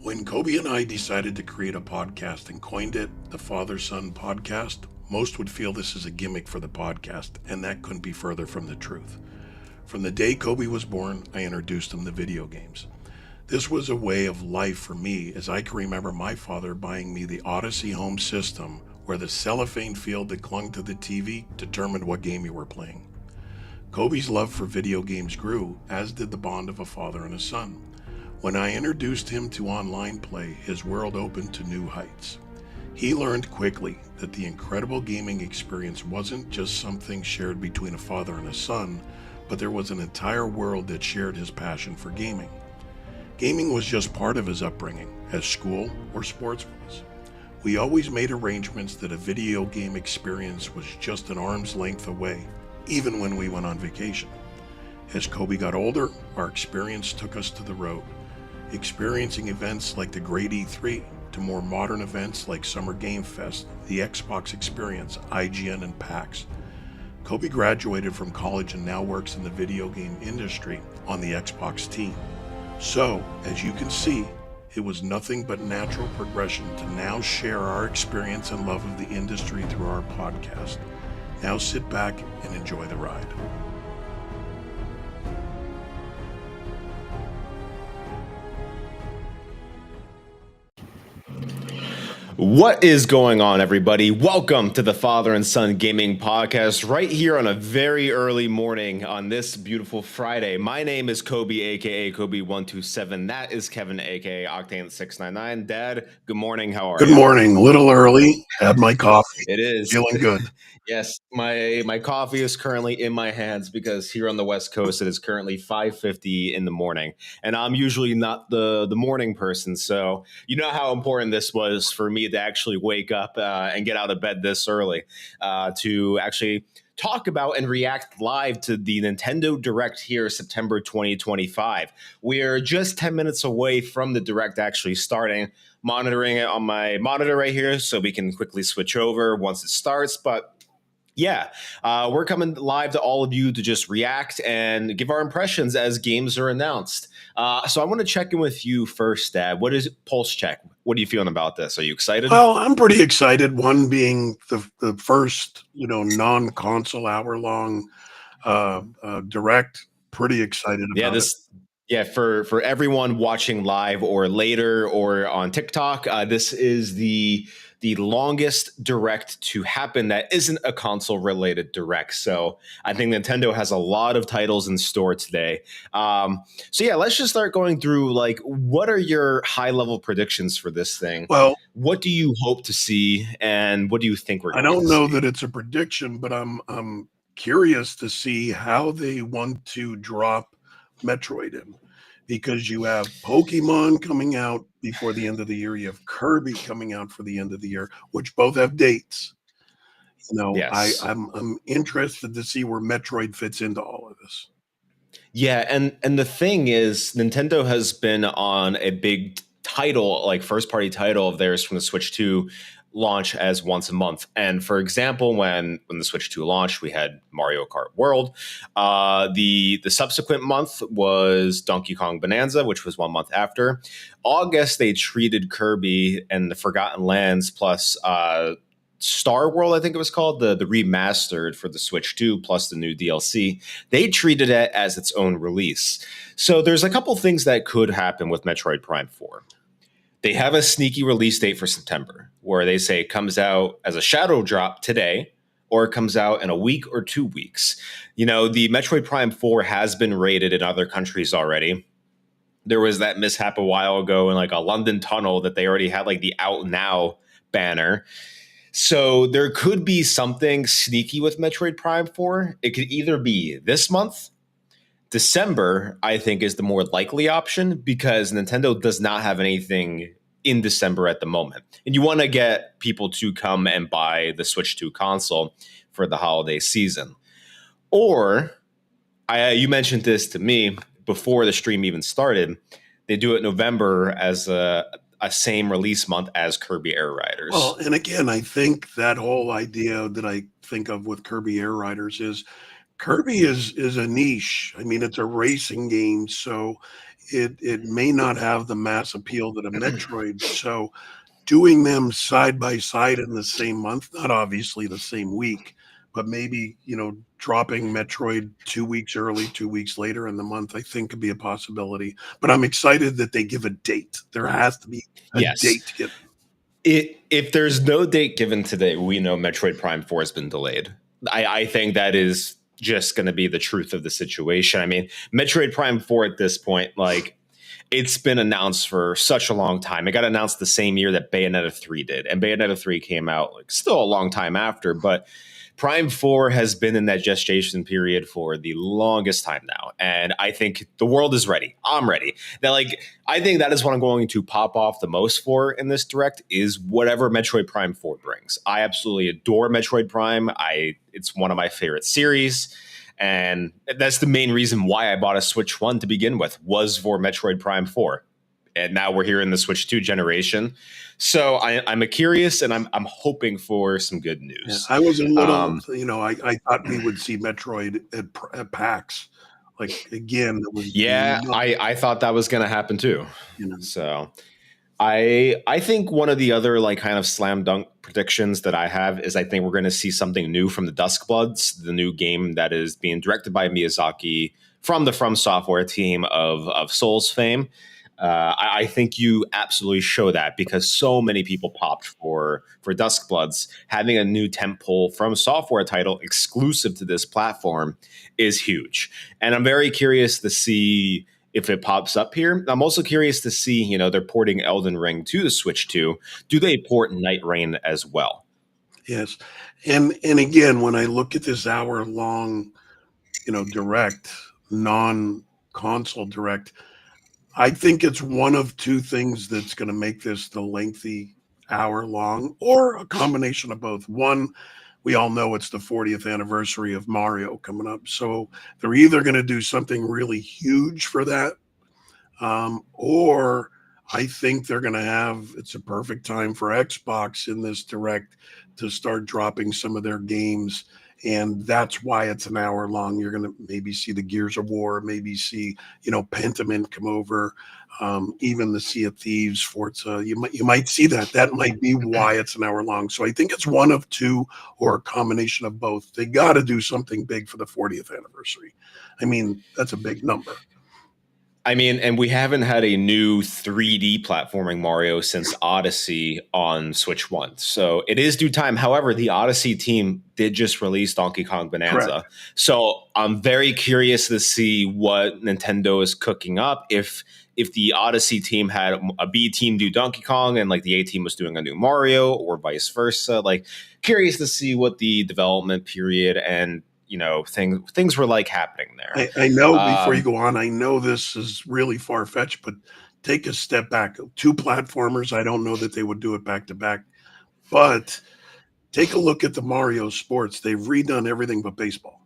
When Kobe and I decided to create a podcast and coined it the Father Son Podcast, most would feel this is a gimmick for the podcast, and that couldn't be further from the truth. From the day Kobe was born, I introduced him to video games. This was a way of life for me, as I can remember my father buying me the Odyssey home system, where the cellophane field that clung to the TV determined what game you were playing. Kobe's love for video games grew, as did the bond of a father and a son. When I introduced him to online play, his world opened to new heights. He learned quickly that the incredible gaming experience wasn't just something shared between a father and a son, but there was an entire world that shared his passion for gaming. Gaming was just part of his upbringing, as school or sports was. We always made arrangements that a video game experience was just an arm's length away, even when we went on vacation. As Kobe got older, our experience took us to the road, experiencing events like the Great E3 to more modern events like Summer Game Fest, the Xbox Experience, IGN, and PAX. Kobe graduated from college and now works in the video game industry on the Xbox team. So, as you can see, it was nothing but natural progression to now share our experience and love of the industry through our podcast. Now sit back and enjoy the ride. What is going on, everybody? Welcome to the Father and Son Gaming Podcast right here on a very early morning on this beautiful Friday. My name is Kobe, aka Kobe127. That is Kevin, aka Octane699. Dad, good morning. How are you? Good morning. A little early. Had my coffee. It is. Feeling good. Yes, my coffee is currently in my hands because here on the West Coast it is currently 5:50 in the morning, and I'm usually not the morning person. So you know how important this was for me to actually wake up and get out of bed this early to actually talk about and react live to the Nintendo Direct here, September 2025. We're just 10 minutes away from the Direct actually starting. Monitoring it on my monitor right here so we can quickly switch over once it starts, but yeah, we're coming live to all of you to just react and give our impressions as games are announced. So I want to check in with you first, Dad. What is Pulse Check? What are you feeling about this? Are you excited? Well, I'm pretty excited. One being the first, non-console hour-long Direct. Pretty excited about it. Yeah, for everyone watching live or later or on TikTok, this is the longest Direct to happen that isn't a console related Direct. So I think Nintendo has a lot of titles in store today. So yeah, let's just start going through what are your high level predictions for this thing? Well, what do you hope to see, and what do you think we're going to see? I don't know that it's a prediction, but I'm curious to see how they want to drop Metroid in, because you have Pokemon coming out before the end of the year, you have Kirby coming out for the end of the year, which both have dates. Yes. I'm interested to see where Metroid fits into all of this. Yeah, and the thing is, Nintendo has been on a big title, like first party title of theirs from the Switch 2 launch as once a month. And for example, when the Switch 2 launched, we had Mario Kart World. The subsequent month was Donkey Kong Bonanza, which was 1 month after. August, they treated Kirby and the Forgotten Lands plus Star World, I think it was called, the remastered for the Switch 2 plus the new DLC. They treated it as its own release. So there's a couple things that could happen with Metroid Prime 4. They have a sneaky release date for September where they say it comes out as a shadow drop today or it comes out in a week or 2 weeks. The Metroid Prime 4 has been rated in other countries already. There was that mishap a while ago in a London tunnel that they already had the out now banner. So there could be something sneaky with Metroid Prime 4. It could either be this month. December, I think, is the more likely option because Nintendo does not have anything in December at the moment. And you want to get people to come and buy the Switch 2 console for the holiday season. Or, you mentioned this to me before the stream even started, they do it November as a same release month as Kirby Air Riders. Well, and again, I think that whole idea that I think of with Kirby Air Riders is Kirby is a niche. I mean, it's a racing game, so it may not have the mass appeal that a Metroid. So doing them side by side in the same month, not obviously the same week, but maybe, dropping Metroid 2 weeks early, 2 weeks later in the month, I think could be a possibility. But I'm excited that they give a date. There has to be a date given. If there's no date given today, we know Metroid Prime 4 has been delayed. I think that is just going to be the truth of the situation. I mean, Metroid Prime 4 at this point, it's been announced for such a long time. It got announced the same year that Bayonetta 3 did. And Bayonetta 3 came out still a long time after, but Prime 4 has been in that gestation period for the longest time now. And I think the world is ready. I'm ready. I think that is what I'm going to pop off the most for in this Direct is whatever Metroid Prime 4 brings. I absolutely adore Metroid Prime. It's one of my favorite series. And that's the main reason why I bought a Switch 1 to begin with, was for Metroid Prime 4. and now we're here in the Switch 2 generation. So I'm curious, and I'm hoping for some good Yeah, news. I was a little, I thought we would see Metroid at PAX. Like, again, it was Yeah, nothing, I thought that was going to happen too. you know. So I think one of the other like kind of slam dunk predictions that I have is I think we're going to see something new from the Duskbloods, the new game that is being directed by Miyazaki from the From Software team of Souls fame. I think you absolutely show that because so many people popped for Duskbloods. Having a new tentpole From Software title exclusive to this platform is huge, and I'm very curious to see if it pops up here. I'm also curious to see, they're porting Elden Ring to the Switch 2. Do they port Night Rain as well? Yes. And again, when I look at this hour long, direct, non-console direct, I think it's one of two things that's going to make this the lengthy hour long, or a combination of both. One, we all know it's the 40th anniversary of Mario coming up. So they're either going to do something really huge for that, or I think they're going to have, it's a perfect time for Xbox in this direct to start dropping some of their games. And that's why it's an hour long. You're going to maybe see the Gears of War, maybe see, Pentiment come over, even the Sea of Thieves, Forza. You might see that. That might be why it's an hour long. So I think it's one of two or a combination of both. They got to do something big for the 40th anniversary. I mean, that's a big number. I mean, and we haven't had a new 3D platforming Mario since Odyssey on Switch 1. So it is due time. However, the Odyssey team did just release Donkey Kong Bonanza. Correct. So I'm very curious to see what Nintendo is cooking up. If the Odyssey team had a B team do Donkey Kong and like the A team was doing a new Mario or vice versa, like curious to see what the development period and things were like happening there. I know, before you go on, I know this is really far fetched, but take a step back. Two platformers, I don't know that they would do it back to back, but take a look at the Mario sports. They've redone everything but baseball.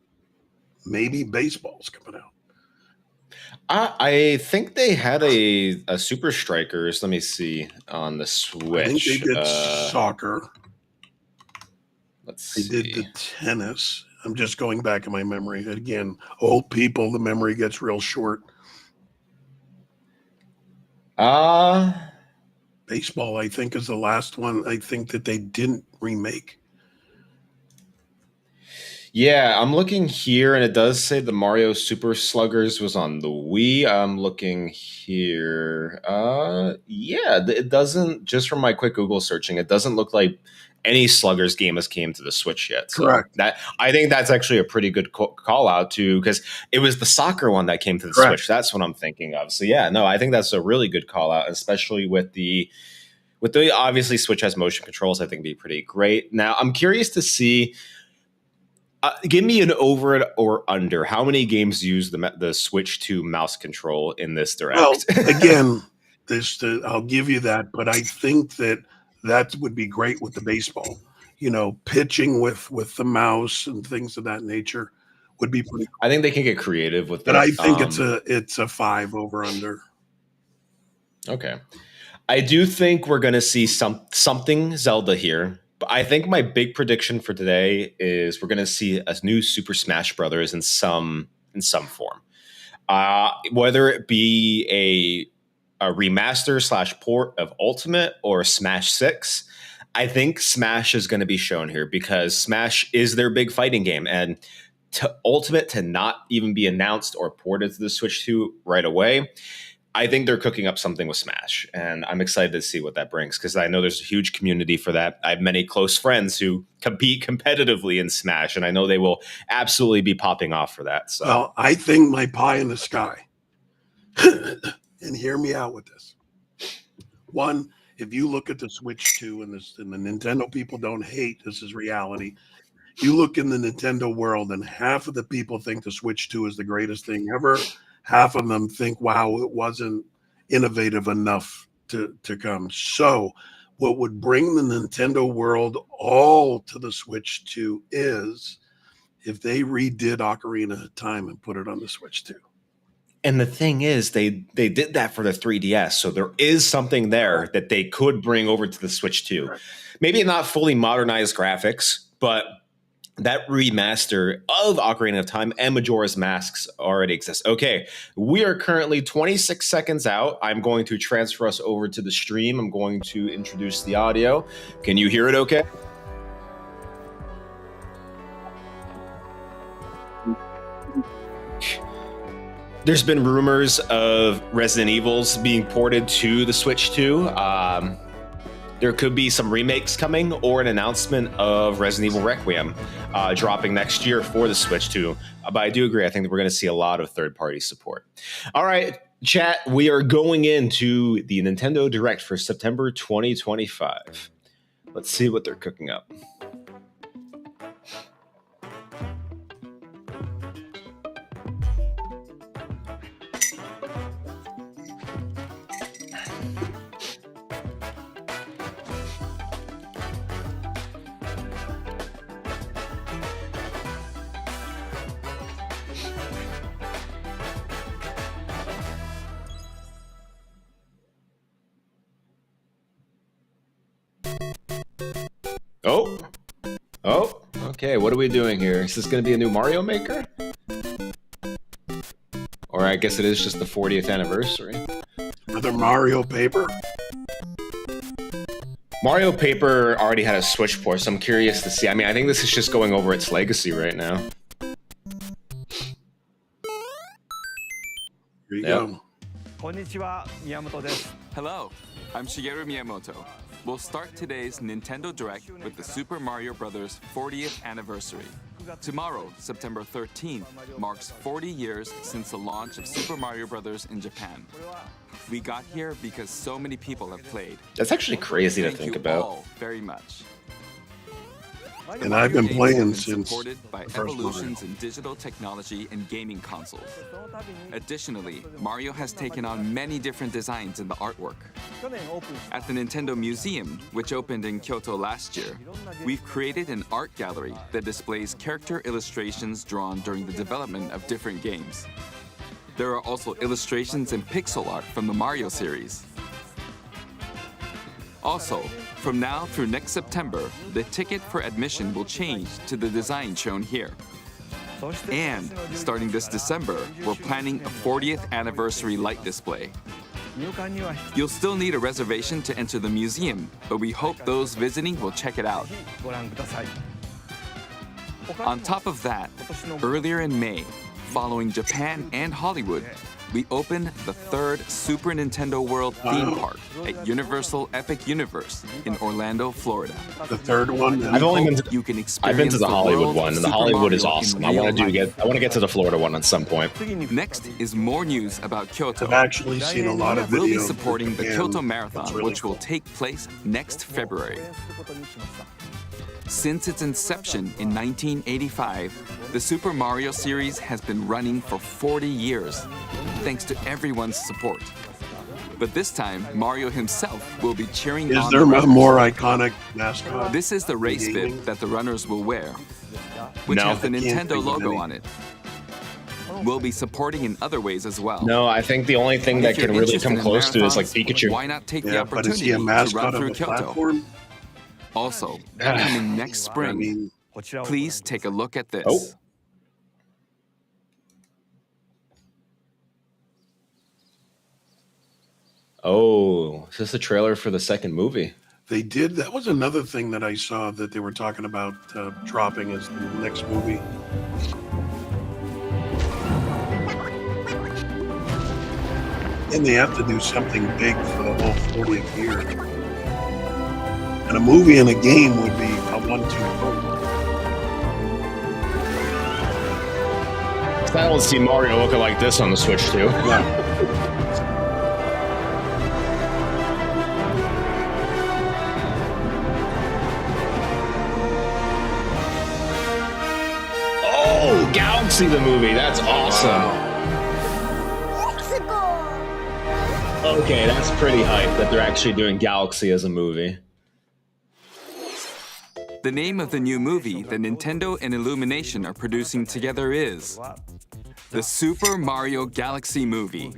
Maybe baseball's coming out. I think they had a Super Strikers. Let me see on the Switch. I think they did soccer. Let's They see. did the tennis. I'm just going back in my memory. Again, old people, the memory gets real short. Baseball, I think, is the last one I think that they didn't remake. Yeah, I'm looking here, and it does say the Mario Super Sluggers was on the Wii. I'm looking here. Yeah, it doesn't. Just from my quick Google searching, it doesn't look like any Sluggers game has came to the Switch yet. So Correct. that I think that's actually a pretty good call out too, because it was the soccer one that came to the Correct. Switch. That's what I'm thinking of. So yeah, no, I think that's a really good call out, especially with the obviously Switch has motion controls. I think be pretty great. Now I'm curious to see. Give me an over or under. How many games use the Switch 2 mouse control in this direct? Well, again, I'll give you that, but I think that would be great with the baseball. Pitching with the mouse and things of that nature would be pretty cool. I think they can get creative with it. But I think it's a 5 over under. Okay. I do think we're going to see something Zelda here. But I think my big prediction for today is we're going to see a new Super Smash Brothers in some form, whether it be a remaster / port of Ultimate or Smash 6. I think Smash is going to be shown here because Smash is their big fighting game, and Ultimate to not even be announced or ported to the Switch 2 right away. I think they're cooking up something with Smash, and I'm excited to see what that brings because I know there's a huge community for that. I have many close friends who compete competitively in Smash, and I know they will absolutely be popping off for that. So. Well, I think my pie in the sky, and hear me out with this. One, if you look at the Switch 2 and the Nintendo people don't hate, this is reality. You look in the Nintendo world, and half of the people think the Switch 2 is the greatest thing ever. Half of them think, wow, it wasn't innovative enough to come. So what would bring the Nintendo world all to the Switch 2 is if they redid Ocarina of Time and put it on the Switch 2. And the thing is, they did that for the 3DS, so there is something there that they could bring over to the Switch 2. Maybe not fully modernized graphics, but that remaster of Ocarina of Time and Majora's Masks already exists. Okay, we are currently 26 seconds out. I'm going to transfer us over to the stream. I'm going to introduce the audio. Can you hear it okay? There's been rumors of Resident Evils being ported to the Switch 2. There could be some remakes coming or an announcement of Resident Evil Requiem dropping next year for the Switch 2. But I do agree. I think that we're going to see a lot of third-party support. All right, chat, we are going into the Nintendo Direct for September 2025. Let's see what they're cooking up. Oh, okay. What are we doing here? Is this going to be a new Mario Maker? Or I guess it is just the 40th anniversary. Another Mario Paper? Mario Paper already had a Switch port, so I'm curious to see. I mean, I think this is just going over its legacy right now. Here you go. Hello, I'm Shigeru Miyamoto. We'll start today's Nintendo Direct with the Super Mario Bros. 40th anniversary. Tomorrow, September 13th, marks 40 years since the launch of Super Mario Bros. In Japan. We got here because so many people have played. That's actually crazy to think about. All very much. And I've been playing since supported by the first evolutions in digital technology and gaming consoles. Additionally, Mario has taken on many different designs in the artwork. At the Nintendo Museum, which opened in Kyoto last year, we've created an art gallery that displays character illustrations drawn during the development of different games. There are also illustrations and pixel art from the Mario series. Also, from now through next September, the ticket for admission will change to the design shown here. And starting this December, we're planning a 40th anniversary light display. You'll still need a reservation to enter the museum, but we hope those visiting will check it out. On top of that, earlier in May, following Japan and Hollywood, we opened the third Super Nintendo World theme park at Universal Epic Universe in Orlando, Florida. The third one? I've only been to, You can I've been to the Hollywood one, and the Hollywood is awesome. I want to get to the Florida one at some point. Next is more news about Kyoto. I've actually seen a lot of videos. We'll be supporting the and Kyoto it's Marathon, really which will cool. take place next February. Since its inception in 1985, the Super Mario series has been running for 40 years, thanks to everyone's support. But this time, Mario himself will be cheering Is on there the a runners. more iconic mascot? This is the race Gaming? bib that the runners will wear, which No. has the I can't Nintendo think of logo any. on it. We'll be supporting in other ways as well. No, I think the only thing that If you're can really interested come in close to it is like marathons, Pikachu. Why not take the Yeah, but is opportunity he a to mascot run of through a Kyoto? platform? Also, coming next I spring, mean, please take a look at this. Oh. Oh, is this a trailer for the second movie? they did. That was another thing that I saw that they were talking about dropping as the next movie. And they have to do something big for the whole 40th year. And a movie and a game would be a 1-2 punch. I don't see Mario looking like this on the Switch too. Yeah. Oh, Galaxy the movie. That's awesome. Wow. Okay, that's pretty hype that they're actually doing Galaxy as a movie. The name of the new movie that Nintendo and Illumination are producing together is The Super Mario Galaxy movie.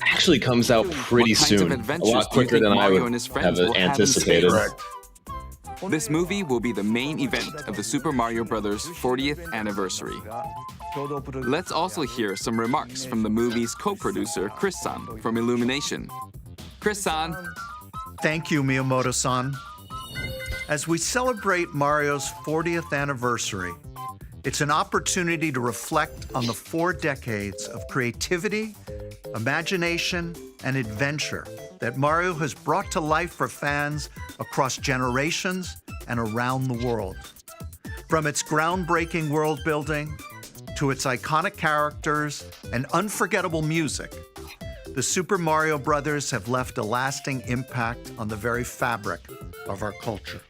Actually comes out pretty What kinds of soon. A adventures lot do you quicker think than I Mario would and his have friends will have in anticipated. space? This movie will be the main event of the Super Mario Bros. 40th anniversary. Let's also hear some remarks from the movie's co-producer, Chris-san, from Illumination. Chris-san. Thank you, Miyamoto-san. As we celebrate Mario's 40th anniversary, it's an opportunity to reflect on the 4 decades of creativity, imagination, and adventure that Mario has brought to life for fans across generations and around the world. From its groundbreaking world building to its iconic characters and unforgettable music, the Super Mario Brothers have left a lasting impact on the very fabric of our culture.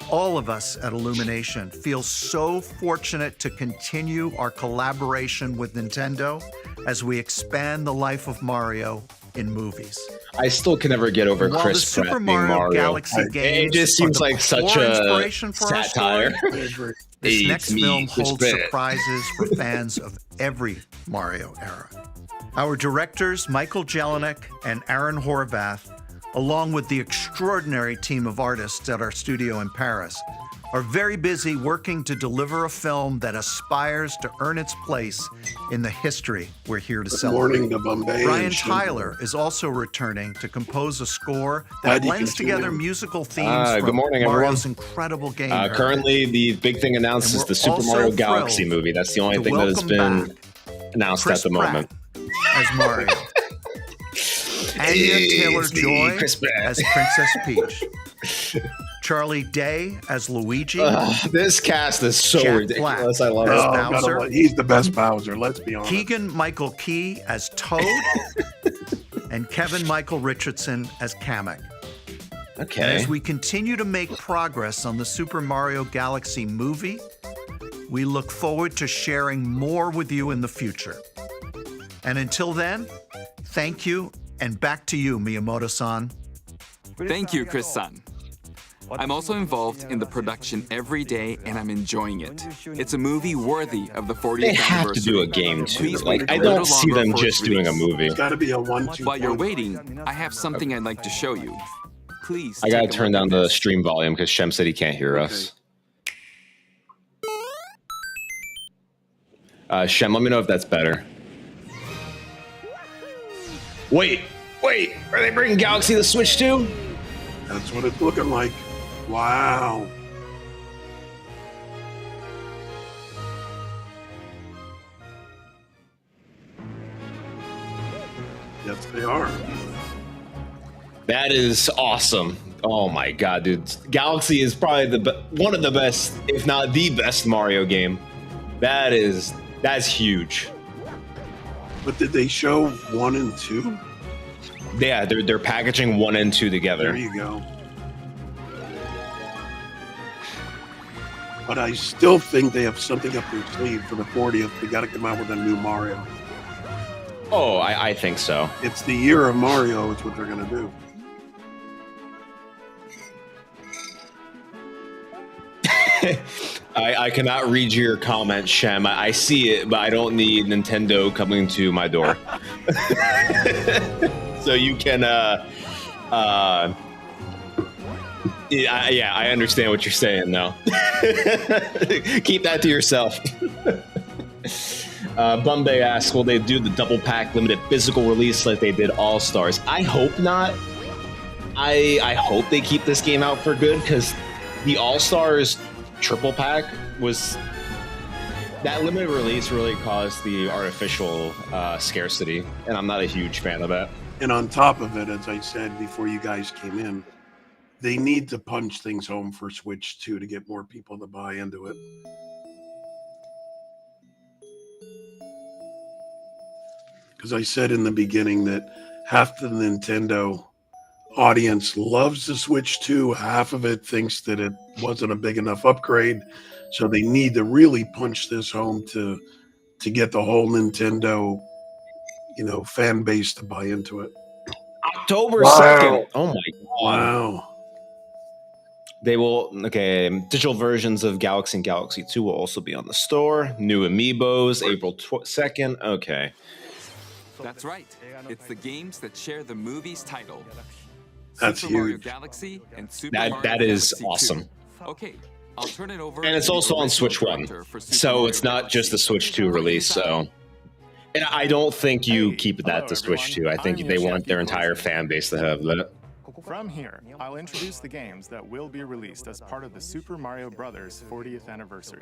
All of us at Illumination feel so fortunate to continue our collaboration with Nintendo as we expand the life of Mario in movies. I still can never get over While Chris the Super Pratt being Mario Mario. Galaxy games It just are seems the like such core a inspiration for our satire. story, this It's next me, film Chris holds Pratt. surprises for fans of every Mario era. Our directors, Michael Jelinek and Aaron Horvath, along with the extraordinary team of artists at our studio in Paris, are very busy working to deliver a film that aspires to earn its place in the history we're here to Good celebrate. morning to Bombay. Brian and Tyler is also returning to compose a score Glad that you blends can together tune in. musical themes Good from morning, Mario's everyone. incredible game. heritage. Currently, the big thing announced And is we're the Super also Mario Galaxy thrilled movie. That's the only to thing that has welcome been back announced Chris at the moment. Pratt as Mario, Anya It's Taylor-Joy me, Chris Pratt. as Princess Peach, Charlie Day as Luigi, This cast is so Jack ridiculous. Black I love as it. Oh, Bowser. God, he's the best Bowser, let's be honest. Keegan-Michael Key as Toad, and Kevin Michael Richardson as Kamek. And Okay. as we continue to make progress on the Super Mario Galaxy movie, we look forward to sharing more with you in the future. And until then, thank you, and back to you, Miyamoto-san. Thank you, Chris-san. I'm also involved in the production every day, and I'm enjoying it. It's a movie worthy of the 40th They have to anniversary. do a game too. Please Like wait I a little don't see longer them for just its doing a release. movie. It's got to be a 1-2. While you're waiting, I have something I'd like to show you. Please. I gotta take a turn look down at the this. stream volume because Shem said he can't hear us. Shem, let me know if that's better. Wait, are they bringing Galaxy to the Switch too? That's what it's looking like. Wow. Yes, they are. That is awesome. Oh my god, dude! Galaxy is probably one of the best, if not the best, Mario game. That's huge. But did they show 1 and 2? Yeah, they're packaging 1 and 2 together. There you go. But I still think they have something up their sleeve for the 40th. They got to come out with a new Mario. Oh, I think so. It's the year of Mario. It's what they're going to do. I cannot read your comment, Shem. I see it, but I don't need Nintendo coming to my door. So you can, yeah, I understand what you're saying, though. Keep that to yourself. Bombay asks, will they do the double pack limited physical release like they did All Stars? I hope not. I hope they keep this game out for good because the All Stars triple pack was that limited release really caused the artificial scarcity, and I'm not a huge fan of that. And on top of it, as I said before you guys came in, they need to punch things home for Switch 2 to get more people to buy into it. Because I said in the beginning that half the Nintendo audience loves the Switch 2, half of it thinks that it wasn't a big enough upgrade, so they need to really punch this home to get the whole Nintendo, fan base to buy into it. October Wow. 2nd. Oh my god. Wow. They will, okay, digital versions of Galaxy and Galaxy 2 will also be on the store. New amiibos, April 2nd. Okay. That's right. It's the games that share the movie's title. That's Super Mario huge. Galaxy and Super That Mario is Galaxy 2. awesome. Okay, I'll turn it over. And it's to the also on original Switch 1. director for Super So Mario it's not just the Galaxy. Switch 2 release, so. And I don't think you keep that to Switch 2. I think they want their entire fan base to have that. From here, I'll introduce the games that will be released as part of the Super Mario Bros. 40th anniversary.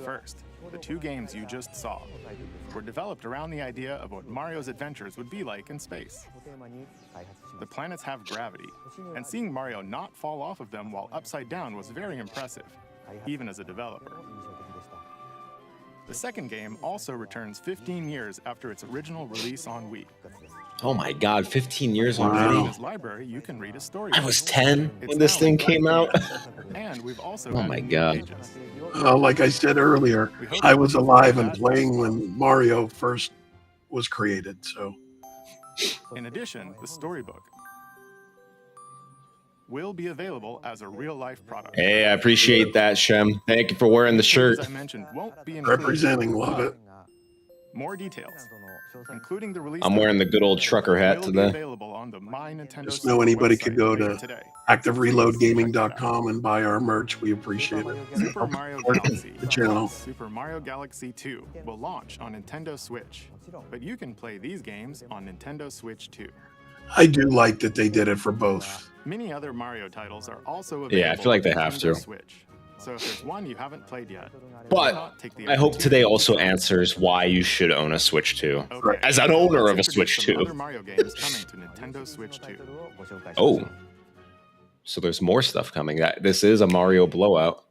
First, the two games you just saw were developed around the idea of what Mario's adventures would be like in space. The planets have gravity, and seeing Mario not fall off of them while upside down was very impressive, even as a developer. The second game also returns 15 years after its original release on Wii. Oh my god, 15 years In already? his library, you can read a story. I was 10 It's when this now thing in came out. And we've also Oh added my new God. pages. Like I said earlier, I was alive and playing when Mario first was created. So In addition, the storybook will be available as a real-life product. Hey, I appreciate that, Shem. Thank you for wearing the shirt. As I mentioned, won't be included. representing, love it. More details, including the release. I'm wearing the good old trucker hat will be today. available on the My Nintendo Just know Store anybody website could go later to today. ActiveReloadGaming.com and buy our merch. We appreciate it. Super Mario Galaxy The channel. plus Super Mario Galaxy 2 will launch on Nintendo Switch, but you can play these games on Nintendo Switch 2. I do like that they did it for both. Many other Mario titles are also available. Yeah, I feel like they on have Nintendo to. Switch. So if there's one you haven't played yet, why But not take the I hope opportunity today to also try it? answers why you should own a Switch 2. Okay. As an owner of a Let's Switch introduce some 2. other Mario games coming to Nintendo Switch 2. Oh. So there's more stuff coming. This is a Mario blowout.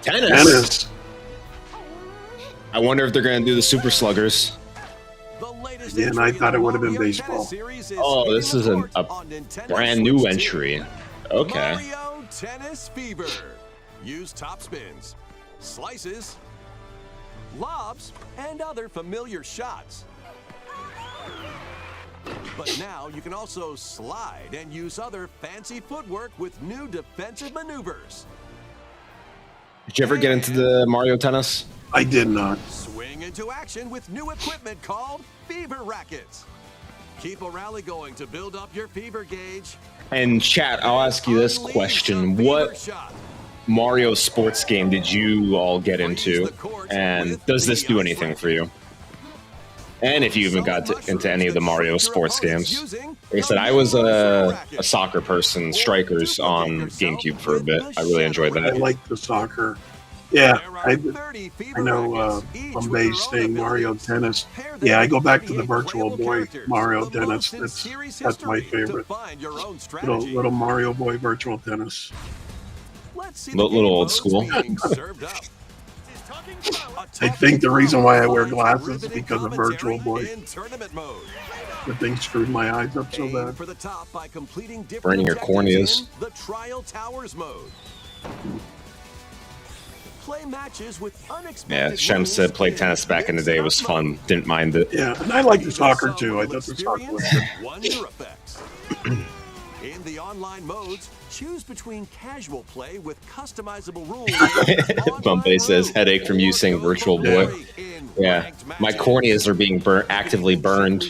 Tennis. Tennis. I wonder if they're going to do the Super Sluggers. Yeah, and I thought it would have been baseball. Oh, this is a brand new entry. Okay. Mario Tennis Fever. Use top spins, slices, lobs, and other familiar shots. But now you can also slide and use other fancy footwork with new defensive maneuvers. Did you ever get into the Mario Tennis? I did not. Swing into action with new equipment called Fever Rackets. Keep a rally going to build up your fever gauge. And chat, I'll ask you this Unleash question. the fever What shot. Mario sports game did you all get into? And does this do anything for you? And if you even got into any of the Mario sports games. Like I said, I was a soccer person, Strikers on GameCube for a bit. I really enjoyed I that. like the soccer. Yeah, I know from Bay saying Mario Tennis. Yeah, I go back to the Virtual Boy Mario Tennis. That's my favorite. Little Mario Boy Virtual Tennis. Little old school. I think the reason why I wear glasses is because of Virtual Boy. The thing screwed my eyes up so bad. Burning your corneas. The Trial Towers mode. Play matches with unexpected Yeah, Shem said play tennis back in the day was fun. Didn't mind it. Yeah, and I like the soccer too. I thought the soccer was good. Wonder effects. In the online modes, choose between casual play with customizable rules. Bumpy says headache from you saying Virtual Boy. Yeah, my corneas are being actively burned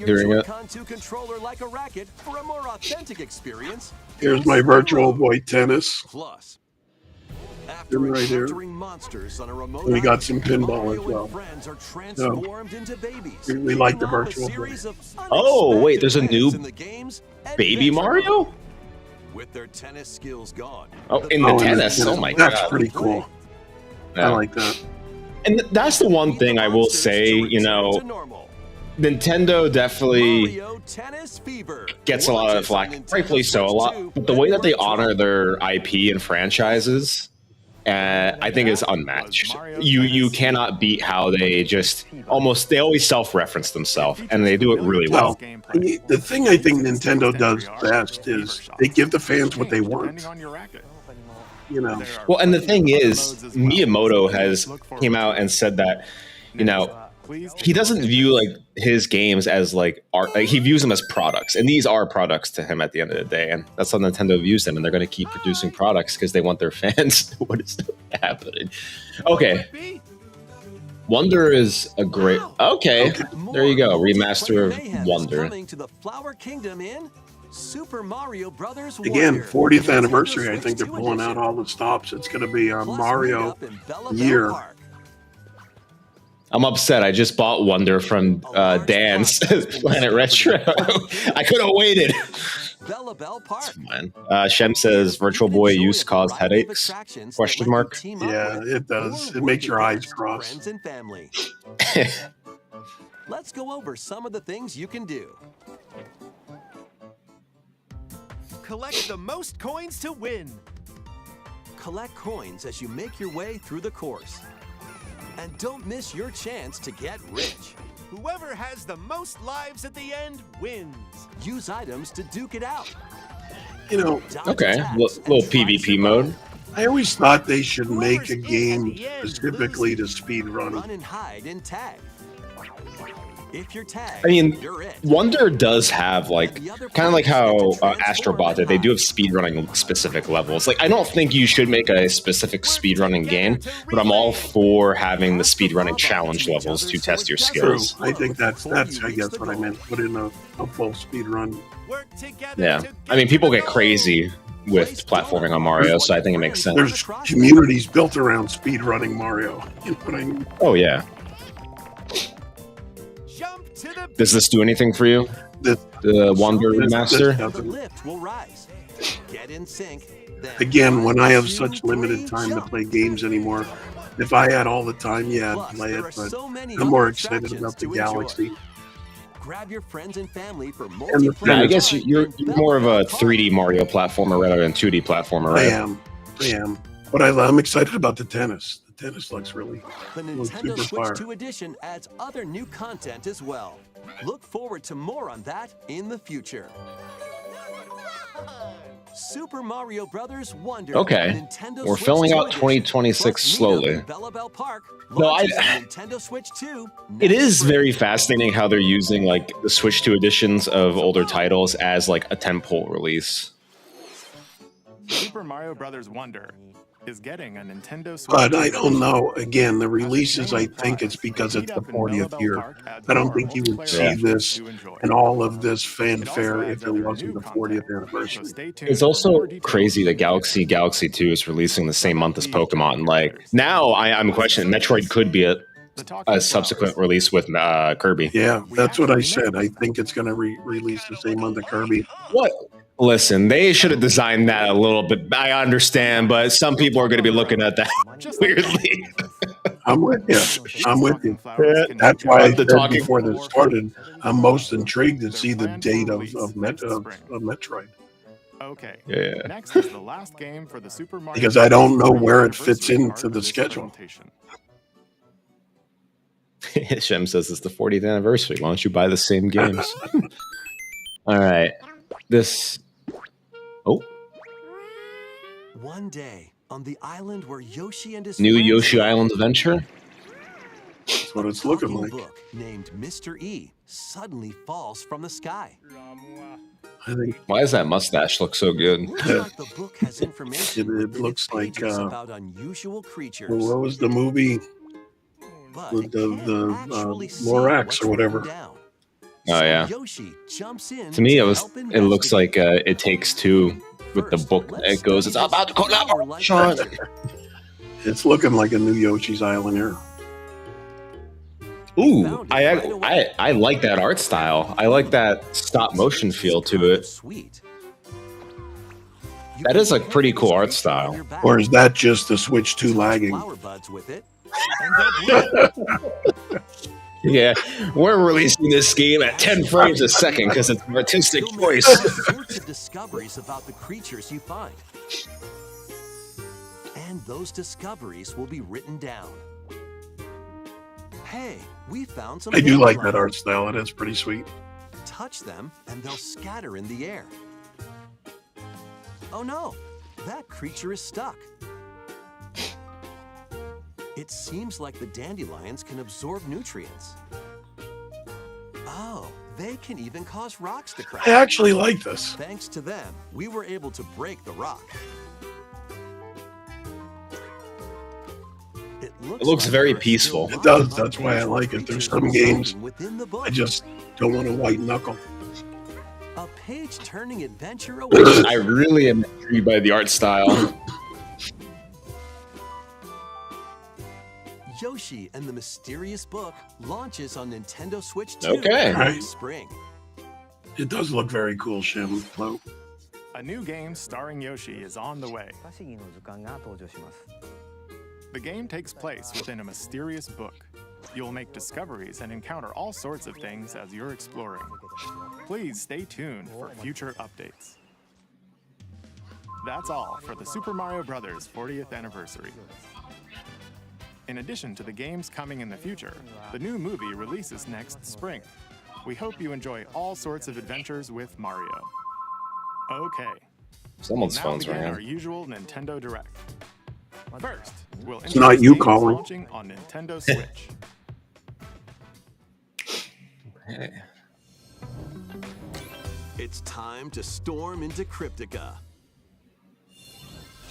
hearing it. Controller like a racket for a more authentic experience. Here's my Virtual Boy Tennis. Plus, They're right here. monsters on a remote We got island, some pinball Mario as well. and friends are transformed into babies. We like the Love a Virtual Boy. series of Oh, wait, there's a unexpected new events in the game's Baby adventure Mario? mode. With their tennis skills gone. Oh, in the Oh, and tennis. the Oh my That's god. pretty cool. I Yeah. like that. And that's the one thing I will say, you know, Nintendo definitely Mario Tennis Fever gets a lot of flack, rightfully so, a lot. But the way that they honor their IP and franchises, I think is unmatched. You cannot beat how they just they always self-reference themselves, and they do it really well. Well, the thing I think Nintendo does best is they give the fans what they want. You know, Well, and the thing is, Miyamoto has came out and said that, you know, Please. he doesn't view like his games as like art. Like, he views them as products, and these are products to him at the end of the day. And that's how Nintendo views them. And they're going to keep producing products because they want their fans. What is happening? Okay, Wonder is a great. Okay, there you go. Remaster of Wonder. Coming to the Flower Kingdom in Super Mario Brothers Again, Wonder. 40th Nintendo anniversary. I Switch think they're 2 pulling out edition. all the stops. It's going to be a Plus, Mario meet up in Bella Bella year. Park. I'm upset. I just bought Wonder from Dan's Planet Retro. I could have waited. Bella Bella Park. Man. Shem says Virtual Boy use caused headaches? Question mark. Yeah, it does. It makes your eyes cross. Friends and family. Let's go over some of the things you can do. Collect the most coins to win. Collect coins as you make your way through the course. And don't miss your chance to get rich. Whoever has the most lives at the end wins. Use items to duke it out. You know, Dodge Okay, attacks and little try to PvP survive. mode. I always thought they should make Whoever's a in at game the end specifically to loses. speed Run running. and hide and tag. If you're tagged, I mean, you're it. Wonder does have like kind of like how Astrobot did. They do have speedrunning specific levels. Like, I don't think you should make a specific speedrunning game, but I'm all for having the speedrunning challenge levels to test your True. skills. I think that's I guess what I meant. Put in a full speed run. Work together Yeah, to I mean, people the get goal. crazy with platforming on Mario, so I think it makes sense. There's communities built around speed running Mario. You know what I mean? Oh yeah. Jump to the Does this do anything for you? This, The Wonder this Remaster? The doesn't. lift will rise. Get in sync. Then Again, when I have 1, such 2, limited 3, time to jump. play games anymore, if I had all the time, yeah, I'd Plus, play there it. are But so many I'm more other excited attractions about the to enjoy. Galaxy. Grab your friends and family for the multiplayer. Yeah, I thing guess time you're in more of a Bella Park. 3D Mario platformer rather than 2D platformer, I right? am. But I'm excited about the tennis. The tennis looks really The looks Nintendo super Switch fire. 2 edition adds other new content as well. Look forward to more on that in the future. Super Mario Brothers Wonder. Okay. Nintendo We're Switch filling 2 out edition. 2026 Plus, meet up slowly. in Bella Bella Park. No, Launches on Nintendo Switch 2. It next is spring. very fascinating how they're using like the Switch 2 editions of older titles as like a tentpole release. Super Mario Brothers Wonder is getting a Nintendo Switch. But I don't know. Again, the releases, I think it's because it's the 40th year. I don't think you would see this and all of this fanfare if it wasn't the 40th anniversary. It's also crazy that Galaxy 2 is releasing the same month as Pokemon. Like, now I'm questioning Metroid could be a subsequent release with Kirby. Yeah, that's what I said. I think it's going to release the same month of Kirby. What? Listen, they should have designed that a little bit. I understand, but some people are going to be looking at that weirdly. I'm with you. I'm with you. Yeah, That's why I The said talking- before this started, I'm most intrigued to see the date of Metroid. Okay. Yeah. Next is the last game for the Super Mario. Because I don't know Brothers where it fits anniversary into part the of this schedule. presentation. Shem says it's the 40th anniversary. Why don't you buy the same games? All right. This. Oh, One day, on the island where Yoshi and his new friends Yoshi live, Island adventure. That's what it's a looking talking like. book named Mr. E suddenly falls from the sky. I think Why does that mustache look so good? Looks like the book has information It within its looks like, pages about unusual creatures. what was the movie? But with it the- can't the, actually see Lorax what's or whatever. written down. Oh, So yeah. Yoshi jumps in To me, it help looks like investigate. It Takes Two with the First, book. let's It goes. It's study about to this collaborate. flower-like It's looking like a new Yoshi's Island here. Ooh, I like that art style. I like that stop motion feel to it. Sweet. You That can is a carry pretty this cool art creature style. on your back, Or is that just the Switch 2 touch lagging? flower buds with it, and they'll bloom. Yeah, we're releasing this game at 10 frames a second because it's an artistic You'll make choice. all sorts of discoveries about the creatures you find. And those discoveries will be written down. Hey, we found some I do like that dandelions. art style. It is pretty sweet. Touch them and they'll scatter in the air. Oh no, that creature is stuck. It seems like the dandelions can absorb nutrients. Oh, they can even cause rocks to crack. I actually like this. Thanks to them, we were able to break the rock. It looks like very there are peaceful. still It does. lots of That's why I unusual like it. There's creatures some games residing within the book. I just don't want to white knuckle. A page-turning adventure awaits. I really am intrigued by the art style. Yoshi and the Mysterious Book launches on Nintendo Switch 2 Okay. Right. next spring. It does look very cool, Shim. Flo. A new game starring Yoshi is on the way. 不可思議の図鑑が登場します。 The game takes place within a mysterious book. You'll make discoveries and encounter all sorts of things as you're exploring. Please stay tuned for future updates. That's all for the Super Mario Bros. 40th anniversary. In addition to the games coming in the future, the new movie releases next spring. We hope you enjoy all sorts of adventures with Mario. Okay. Someone's Now phone's begin our ringing. usual Nintendo Direct. First, we'll It's not introduce you games calling. launching on Nintendo Switch. It's time to storm into Cryptica.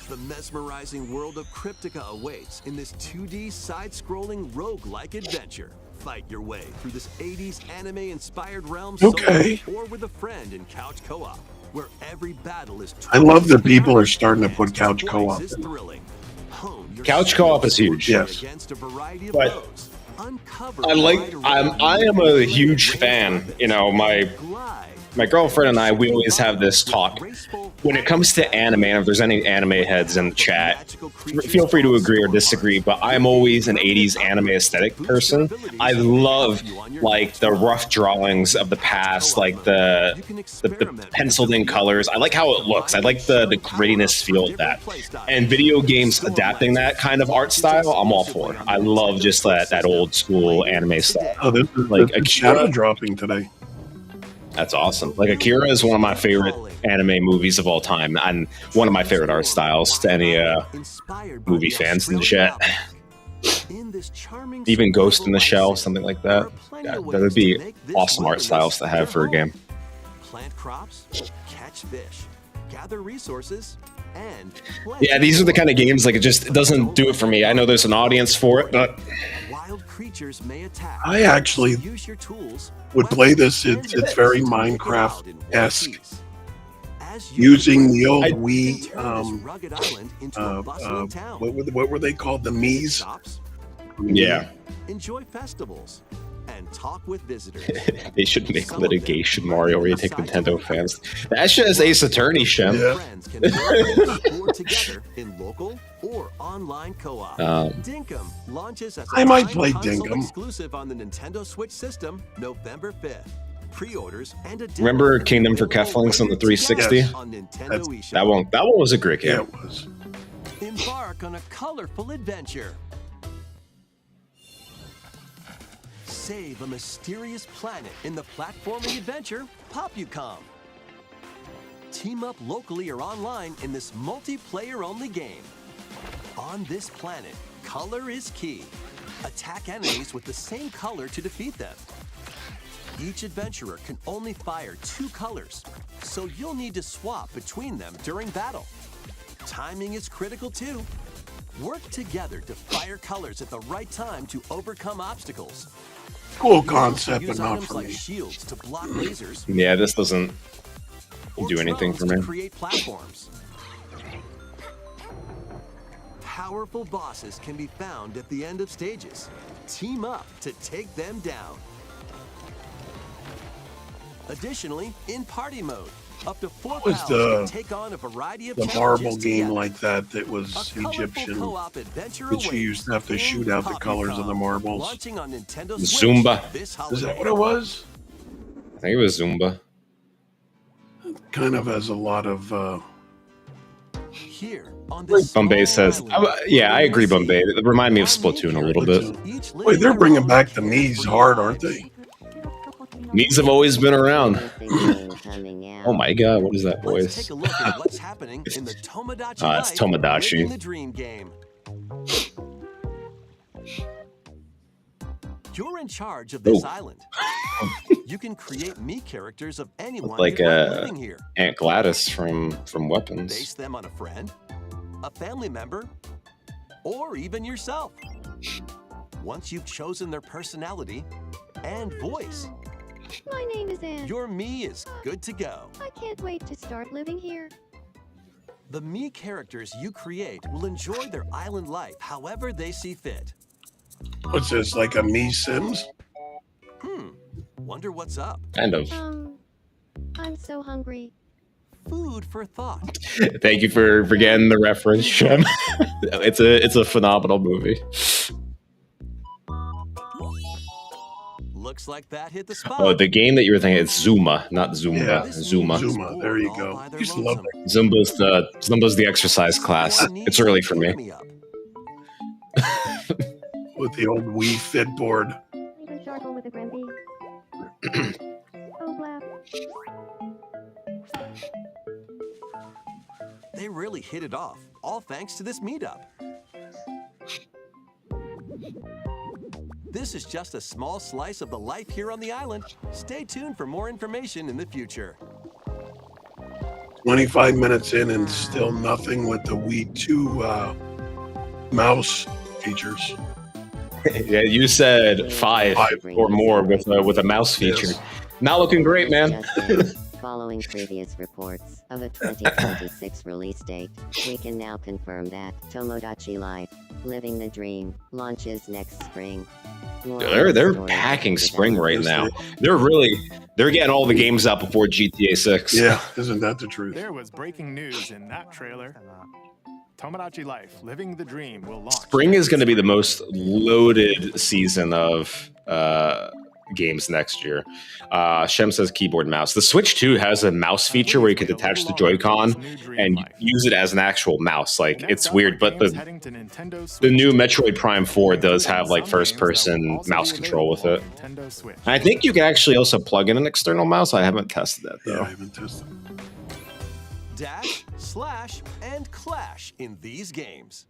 The mesmerizing world of Cryptica awaits in this 2D side-scrolling roguelike adventure. Fight your way through this 80s anime-inspired realm Okay. solo or with a friend in couch co-op, where every battle is I love that people are and starting to put couch twice co-op as in. thrilling. Hone your Couch co-op is huge. Yes. against a variety of But foes. Uncover I like. wide I am a huge fan. You know, my girlfriend and I, we always have this talk. When it comes to anime, and if there's any anime heads in the chat, feel free to agree or disagree, but I'm always an 80s anime aesthetic person. I love, like, the rough drawings of the past, like the penciled in colors. I like how it looks. I like the grittiness feel of that. And video games adapting that kind of art style, I'm all for. I love just that old school anime style. Oh, this is Like like a Akira? shadow dropping today. That's awesome. Like Akira is one of my favorite anime movies of all time, and one of my favorite art styles to any movie fans in the chat. Even Ghost in the Shell, something like that. That would be awesome art styles to have for a game. Plant crops, catch fish, gather resources, and Yeah, these are the kind of games like it doesn't do it for me. I know there's an audience for it, but wild creatures may attack. I actually Use your tools, would play weapons, this. and It's very defenses to make it out in one Minecraft-esque. piece. As you Using the old I- Wii, turn this rugged island into a bustling town. what were they called? The Mii's? Shops, yeah, enjoy festivals, and talk with visitors. they should make litigation Mario where you take Nintendo fans. That shit is Ace Attorney, Shem. Yeah. Friends can explore together in local or online co-op. Dinkum launches as a I might timed play console Dinkum. exclusive on the Nintendo Switch system November 5th. Pre-orders and a demo Remember Kingdom for Keflings on the 360? Yes. on Nintendo That's- eShop. That one was a great Yeah, game. it was. Embark on a colorful adventure. Save a mysterious planet in the platforming adventure Popucom. Team up locally or online in this multiplayer-only game. On this planet, color is key. Attack enemies with the same color to defeat them. Each adventurer can only fire 2 colors, so you'll need to swap between them during battle. Timing is critical too. Work together to fire colors at the right time to overcome obstacles. Cool concept, Use but not items for like me. shields to block lasers. Yeah, this doesn't or do anything drones for to me. create platforms. Powerful bosses can be found at the end of stages. Team up to take them down. Additionally, in party mode, up to 4 was pals the- can take on a variety of The challenges marble game together. like that A was colorful Egyptian. co-op adventure That you awaits used to have to in shoot out the colors of the Popucom, marbles. launching on Nintendo Switch Zumba. this Is holiday. that what it was? I think it was Zumba. Kind of has a lot of. Here on this Bombay small says, island, yeah, I agree, Bombay. It reminded me of Splatoon a little bit. each Wait, living they're their bringing own back the adventure Mii's for hard, your aren't lives. they? Mii's have always been around. Oh my god, what is that Let's voice? take a look at what's happening in the Tomodachi Ah, it's Life Tomodachi. Living the Dream game. You're in charge of this Oh. island. You can create Mii characters of anyone Like you'd like living here. Aunt Gladys from Weapons. Base them on a friend, a family member, or even yourself. Once you've chosen their personality and voice, My name is Anne. your Mii is good to go. I can't wait to start living here. The Mii characters you create will enjoy their island life however they see fit. What's this, like a Me Sims? Wonder what's up? Kind of. I'm so hungry. Food for thought. Thank you for getting the reference, Shem. it's a phenomenal movie. Looks like that hit the spot. Oh, the game that you were thinking, it's Zuma, not Zumba. Yeah. Zuma. Zuma, there you go. All by their Used to love lonesome. that. Zumba's the exercise class. It's early for me. With the old Wii Fit board. Even charcoal with a Gramby. Oh, blap. They really hit it off, all thanks to this meetup. This is just a small slice of the life here on the island. Stay tuned for more information in the future. 25 minutes in and still nothing with the Wii 2 mouse features. Yeah, you said five or more with a mouse feature. Yes. Not looking great, man. Following previous reports of a 2026 release date, we can now confirm that Tomodachi Life, Living the Dream, launches next spring. More They're stories packing to spring develop. right now. They're getting all the games out before GTA 6. Yeah, isn't that the truth? There was breaking news in that trailer. Tomodachi Life, Living the Dream will launch. Spring is going to be the most loaded season of games next year. Shem says keyboard and mouse. The Switch 2 has a mouse feature where you can detach the Joy-Con and use it as an actual mouse. Like, it's weird, but the new Metroid Prime 4 does have like first-person mouse control with it. And I think you can actually also plug in an external mouse. I haven't tested that Yeah, though. I haven't tested. Dash, slash, and clash in these games.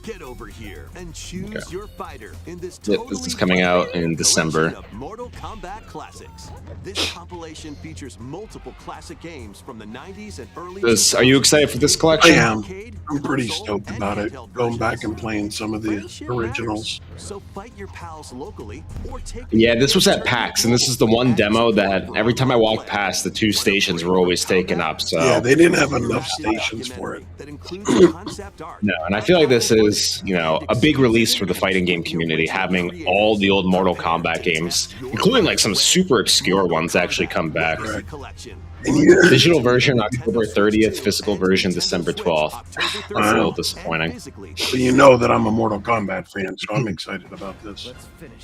Get over here and choose your fighter in this Yep, totally this is coming out fun in December. collection of Mortal Kombat classics. This compilation features multiple classic games from the 90s and early Are you excited for this I collection? am. I'm pretty stoked about it. Going back and playing some of the originals. So fight your pals locally or take Yeah, this was at PAX, and this is the one demo that every time I walked past, the two stations were always taken up. So Yeah, they didn't have enough stations for it. that includes concept art. no, and I feel like this is, a big release for the fighting game community, having all the old Mortal Kombat games, including like some super obscure ones, actually come back. Collection. And you, Digital version October 30th, physical version December 12th. That's a little disappointing. but you know that I'm a Mortal Kombat fan, so I'm excited about this.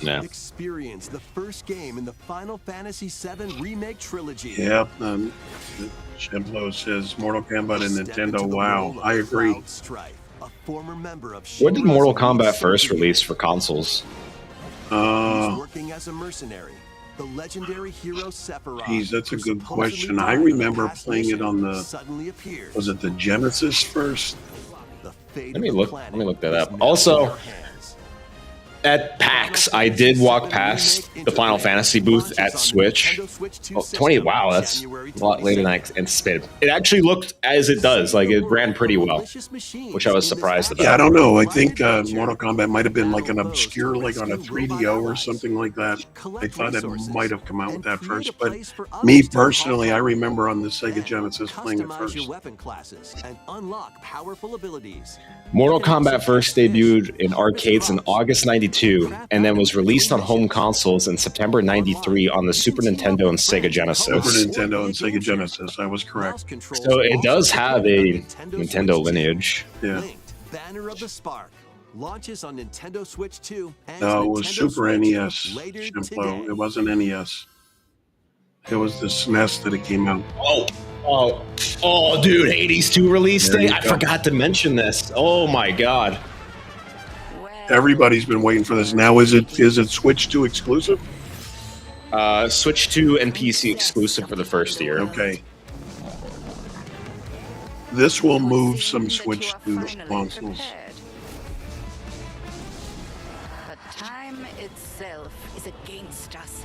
Yeah. Experience the first game in the Final Fantasy VII Remake Trilogy. Yep. Shemplo says Mortal Kombat and Nintendo. Wow, I agree. Cloud Strife, a former member of When did Shinra's Mortal Elite Kombat first Seven release for consoles? He's working as a mercenary. The legendary hero Sephiroth. Geez, that's a who good supposedly question. died I on a remember past playing it mission, on the. suddenly appears. Was it the Genesis first? The fate Let me of the look. planet Let me look that is up. now Also, in our hands. at PAX, I did walk past the Final Fantasy booth at Switch. Oh, 20, wow, that's a lot later than I anticipated. It actually looked as it does, like it ran pretty well, which I was surprised about. Yeah, I don't know. I think Mortal Kombat might have been like an obscure, like on a 3DO or something like that. I thought it might have come out with that first, but me personally, I remember on the Sega Genesis playing it Customize first. your weapon classes and unlock powerful abilities. Mortal Kombat first debuted in arcades in August 92 and then was released on home consoles in September 93 on the Super Nintendo and Sega Super Genesis. Nintendo and Sega Genesis. I was correct. So it does have a Nintendo lineage. Yeah. Linked, Banner of the Spark launches on Nintendo Switch 2 and No, it was Nintendo Super Switch NES. later Shemplo. today. It wasn't NES. It was the SNES that it came out. Oh, dude, 80s 2 release There date? you I go. forgot to mention this. Oh my god. Everybody's been waiting for this. Now, is it Switch 2 exclusive? Switch 2 and PC exclusive for the first year. Okay. This will move some Switch 2 consoles. itself is against us.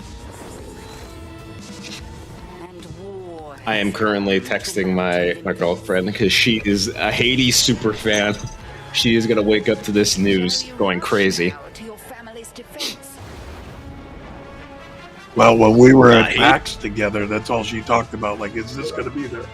And war. I am currently texting my girlfriend because she is a Hades super fan. She is gonna wake up to this news going crazy. To your family's defense. Well, when we were at PAX together, that's all she talked about. Like, is this going to be there?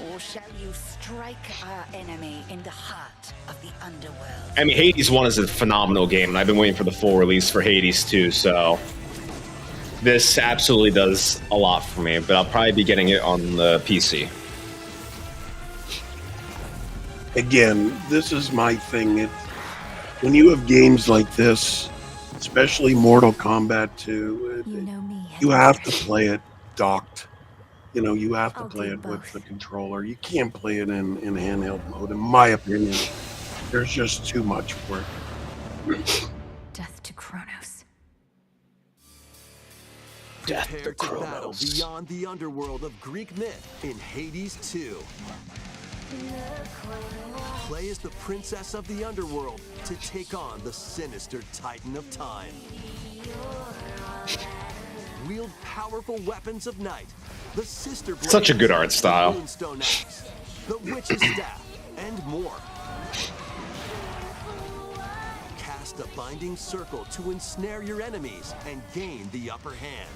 Or shall you strike our enemy in the heart of the underworld? I mean, Hades 1 is a phenomenal game, and I've been waiting for the full release for Hades 2, so this absolutely does a lot for me, but I'll probably be getting it on the PC. Again, this is my thing. When you have games like this, especially Mortal Kombat 2, you have to play it docked. You know, you have to play it with the controller. You can't play it in handheld mode, in my opinion. There's just too much for it. Death to Kronos. Death Prepare to battle beyond the underworld of Greek myth in Hades 2. Play as the princess of the underworld to take on the sinister titan of time. Wield powerful weapons of night, the sister blade, Such a good art style. the Moonstone Axe, the witch's staff, and more. Cast a binding circle to ensnare your enemies and gain the upper hand.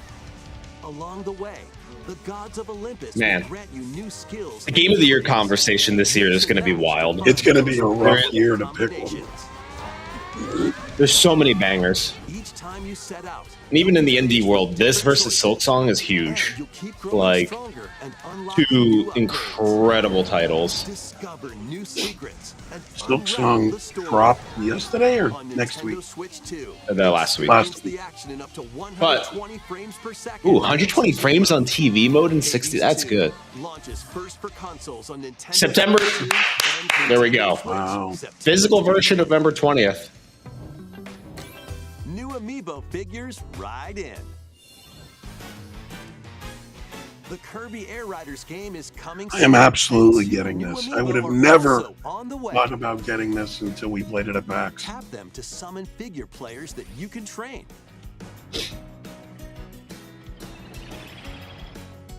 Along the way, the gods of Olympus Man. will grant you new skills. The Game of the Year conversation this year is going to be wild. It's going to be a rough year to pick one. There's so many bangers. Each time you set out, And even in the indie world, this versus Silksong is huge. you'll keep growing Like, stronger and unlock two new upgrades. incredible titles. Discover new secrets and Silksong dropped yesterday or next week? Switch 2. Last week. Last The action in up to But, 120 frames per second. ooh, 120 frames on TV mode and 60, that's good. Launches first for consoles on Nintendo September, Switch 2 and there we go. Switch. Wow. Physical version November 20th. New Amiibo figures ride in. The Kirby Air Riders game is coming I am soon. absolutely Super getting new this. Amiibo I would have are never also on the way. thought about getting this until we played it at PAX. Tap them to summon figure players that you can train.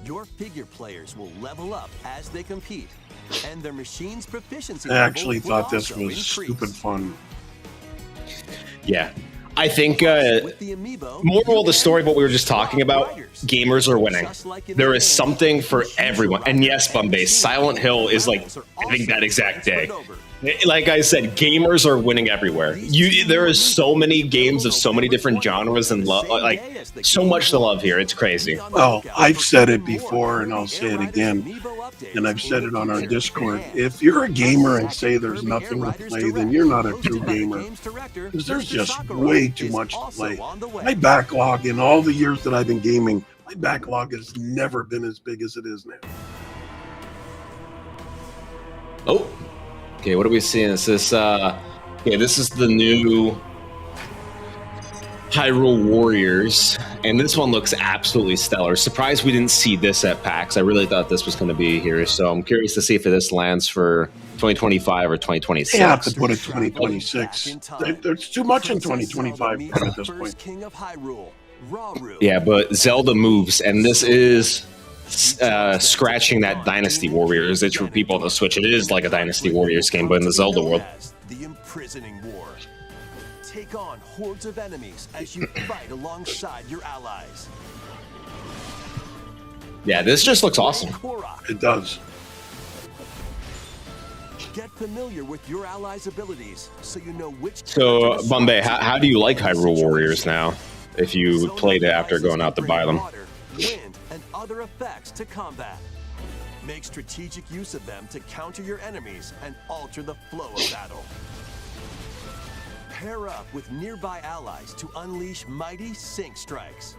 Your figure players will level up as they compete, and their machine's proficiency I level actually will thought this also was increase. stupid fun. Yeah. I think With the Amiibo, moral of the you story of can what we were just talking about, riders. gamers are winning. Just like in There the is game, something for machines everyone. are And yes, riding Bombay, Silent Hill is like, Levels are I think also that exact day. transferred over. Like I said, gamers are winning everywhere. There is so many games of so many different genres and like so much to love here. It's crazy. Well, I've said it before and I'll say it again, and I've said it on our Discord. If you're a gamer and say there's nothing to play, then you're not a true gamer. Because there's just way too much to play. My backlog in all the years that I've been gaming, my backlog has never been as big as it is now. Oh, okay. What are we seeing? Is this? Okay, this is the new Hyrule Warriors, and this one looks absolutely stellar. Surprised we didn't see this at PAX. I really thought this was going to be here, so I'm curious to see if this lands for 2025 or 2026. They have to put it 2026. There's too much in 2025 at this point. King of Hyrule, Rauru. Yeah, but Zelda moves, and this is scratching that Dynasty Warriors itch for people on the Switch. It is like a Dynasty Warriors game, but in the Zelda world. The imprisoning war. Take on hordes of enemies as you fight alongside your allies. Yeah, this just looks awesome. Korok. It does. Get familiar with your allies' abilities so you know which. So, Bombay, how do you like Hyrule Warriors now? If you played it after going out to buy them. Water, wind, and other effects to combat. Make strategic use of them to counter your enemies and alter the flow of battle. Pair up with nearby allies to unleash mighty sync strikes.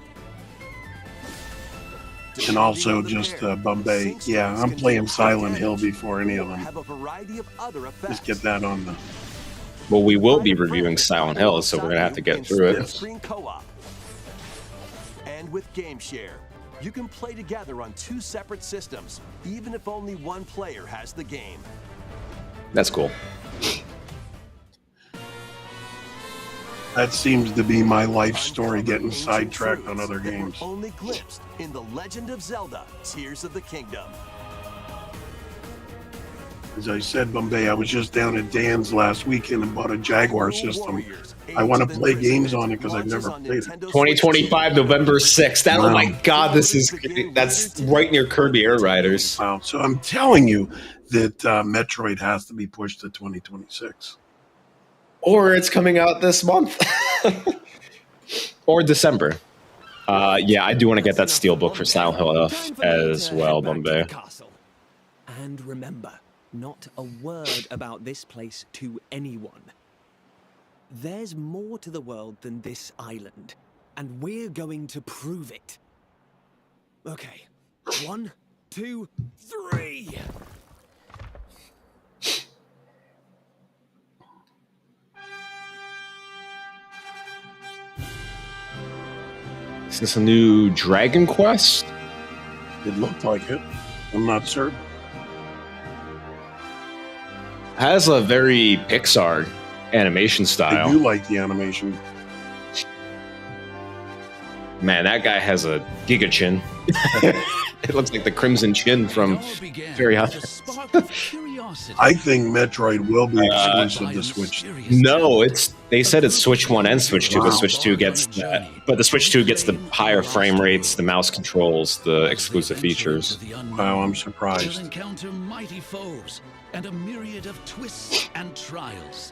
And also just Bombay. Yeah, I'm playing Silent Hill before any of them. Have a variety of other effects. Just get that on the... Well, we will be reviewing Silent Hill, so we're going to have to get through it. Screen co-op. And with GameShare, you can play together on 2 separate systems, even if only one player has the game. That's cool. That seems to be my life story, getting sidetracked on other games. Only glimpsed in The Legend of Zelda: Tears of the Kingdom. As I said, Bombay, I was just down at Dan's last weekend and bought a Jaguar system. I want to play games on it because I've never played it. 2025, November 6th. Oh my God, that's right near Kirby Air Riders. Wow. So I'm telling you that Metroid has to be pushed to 2026. Or it's coming out this month. Or December. Yeah, I do want to get that Steelbook for Silent Hill as well, Bombay. And remember, not a word about this place to anyone. There's more to the world than this island, and we're going to prove it. Okay, 1, 2, 3. Is this a new Dragon Quest? It looked like it. I'm not certain. Has a very Pixar animation style. I do like the animation. Man, that guy has a Giga Chin. It looks like the Crimson Chin from Fairy Hot. I think Metroid will be exclusive to Switch. No, they said it's Switch 1 and Switch 2, but Switch 2 gets that. But the Switch 2 gets the higher frame rates, the mouse controls, the exclusive features. Wow, I'm surprised. Encounter mighty foes and a myriad of twists and trials.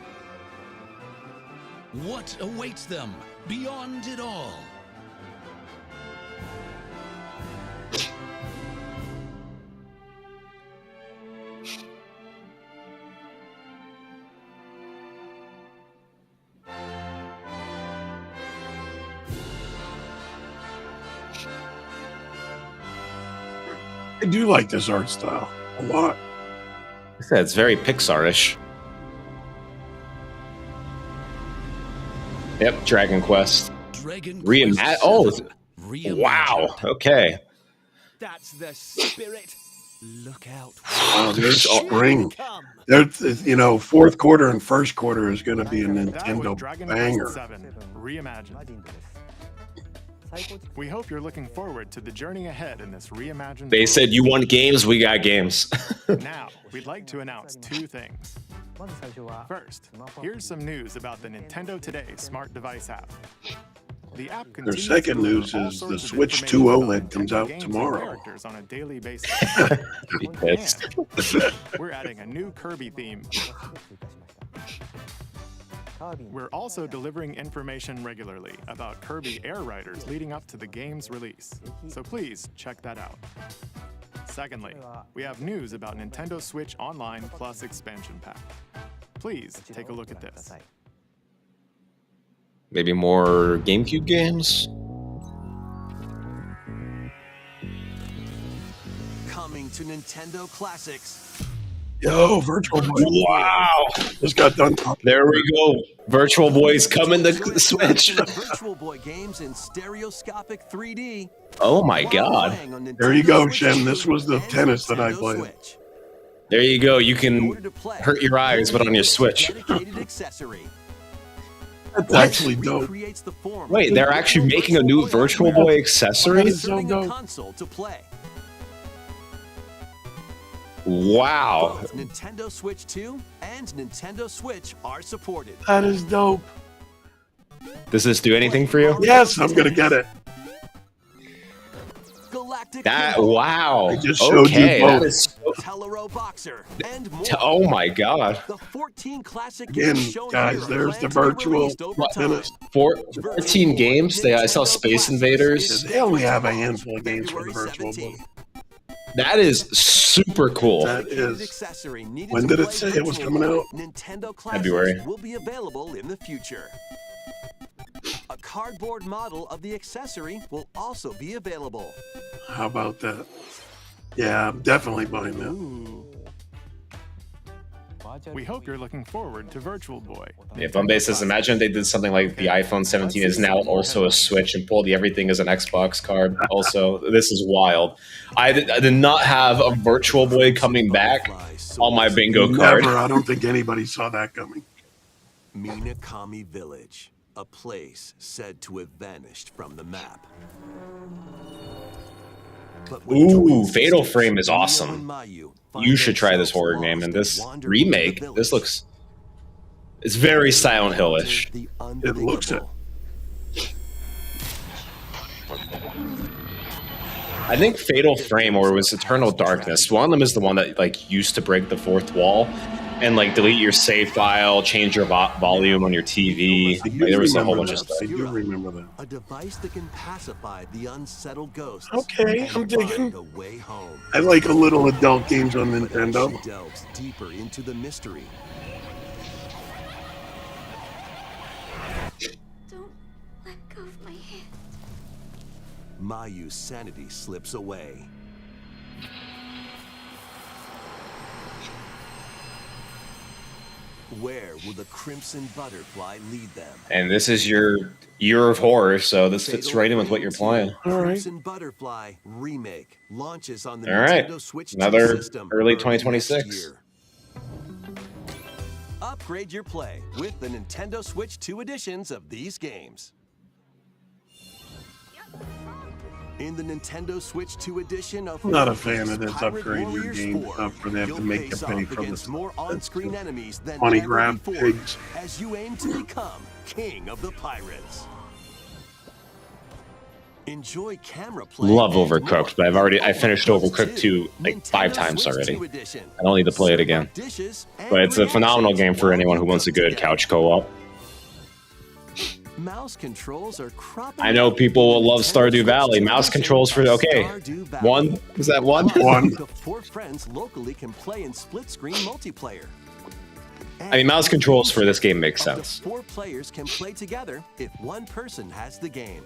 What awaits them beyond it all? I do like this art style a lot. I said it's very Pixar-ish. Yep, Dragon Quest. Reimagine. Oh, wow. Okay. That's the spirit. Look out. Wow, there's spring. There's, fourth quarter and first quarter is going to be a Nintendo banger. Reimagined. We hope you're looking forward to the journey ahead in this reimagined They world. said you want games, we got games. Now, we'd like to announce 2 things. First, here's some news about the Nintendo Today smart device app. The app Their continues second to news all is the sorts of Switch 2 information OLED about comes out games and tomorrow. characters on a daily basis. Be pissed. And we're adding a new Kirby theme. We're also delivering information regularly about Kirby Air Riders leading up to the game's release, so please check that out. Secondly, we have news about Nintendo Switch Online Plus Expansion Pack. Please take a look at this. Maybe more GameCube games? Coming to Nintendo Classics. Yo, Virtual Boy. Wow. Just got done. There we go. Virtual Boy's coming to Switch. Virtual Boy games in stereoscopic 3D. Oh my God. There you go, Shen. This was the tennis that I played. There you go. You can hurt your eyes, but on your Switch. That's actually dope. Wait, they're actually making a new Virtual Boy accessory? So dope. Console to play. Wow. Both Nintendo Switch 2 and Nintendo Switch are supported. That is dope. Does this do anything for you? Yes, I'm going to get it. Galactic Wow. I just showed Okay, you both. that is Telero Boxer and more. oh my God. The 14 classic Again, games shown guys, here there's are the planned to be virtual released over time. tennis. 14 games? I saw Space Invaders. They only have a handful of games for the Virtual Boy. That is super cool. That is. Accessory needed When to did it play say it was Virtual coming Boy. out? Nintendo Classics February. will be available in the future. A cardboard model of the accessory will also be available. How about that? Yeah, I'm definitely buying that. Ooh. We hope you're looking forward to Virtual Boy. Yeah, Bombay says, imagine they did something like the iPhone 17 is now also a Switch and pulled everything as an Xbox card. Also, this is wild. I did not have a Virtual Boy coming back on my bingo card. Never. I don't think anybody saw that coming. Minakami Village. a place said to have vanished from the map. But when Ooh, twins Fatal escape, Frame is Rio awesome. and Mayu find You should try this themselves horror lost game, and and this wander remake, through the this village. looks, it's very Silent Hill-ish. The It looks it. unbelievable. I think Fatal Frame, or it was Eternal Darkness, one of them is the one that like used to break the fourth wall and like delete your save file, change your volume on your TV. I do Like, there was a whole remember bunch of that. stuff. I do remember that. A device that can pacify the unsettled ghosts. Okay, and I'm digging. find the way home. I like a little adult games on But as Nintendo. she delves deeper into the mystery, Don't let go of my hand. Mayu's sanity slips away. Where will the Crimson Butterfly lead them? And this is your year of horror, so this fits Fatal right in with what you're Frame 2 playing. Crimson Butterfly Remake launches on the All right, Nintendo Switch 2 another system early next 2026. year. Upgrade your play with the Nintendo Switch 2 editions of these games. In the Nintendo Switch 2 edition of I'm not a fan of this Pirate upgrade your Warriors game 4, stuff where they have you'll to make you face pay off for against this. more on-screen enemies than Money ever grab before pigs. as you aim to become King of the Pirates. Enjoy camera play. Love and Overcooked, but I finished Overcooked 2 like 5 times already. I don't need to play it again. But it's a phenomenal game for anyone who wants a good couch co-op. Mouse controls are cropping I know up people will love Nintendo Stardew Switch Valley. 2 Mouse edition controls for of okay. Stardew Valley. One? Was that one? One. The 4 friends locally can play in split-screen multiplayer. I mean, mouse controls for this game make Up to sense. 4 players can play together if one person has the game.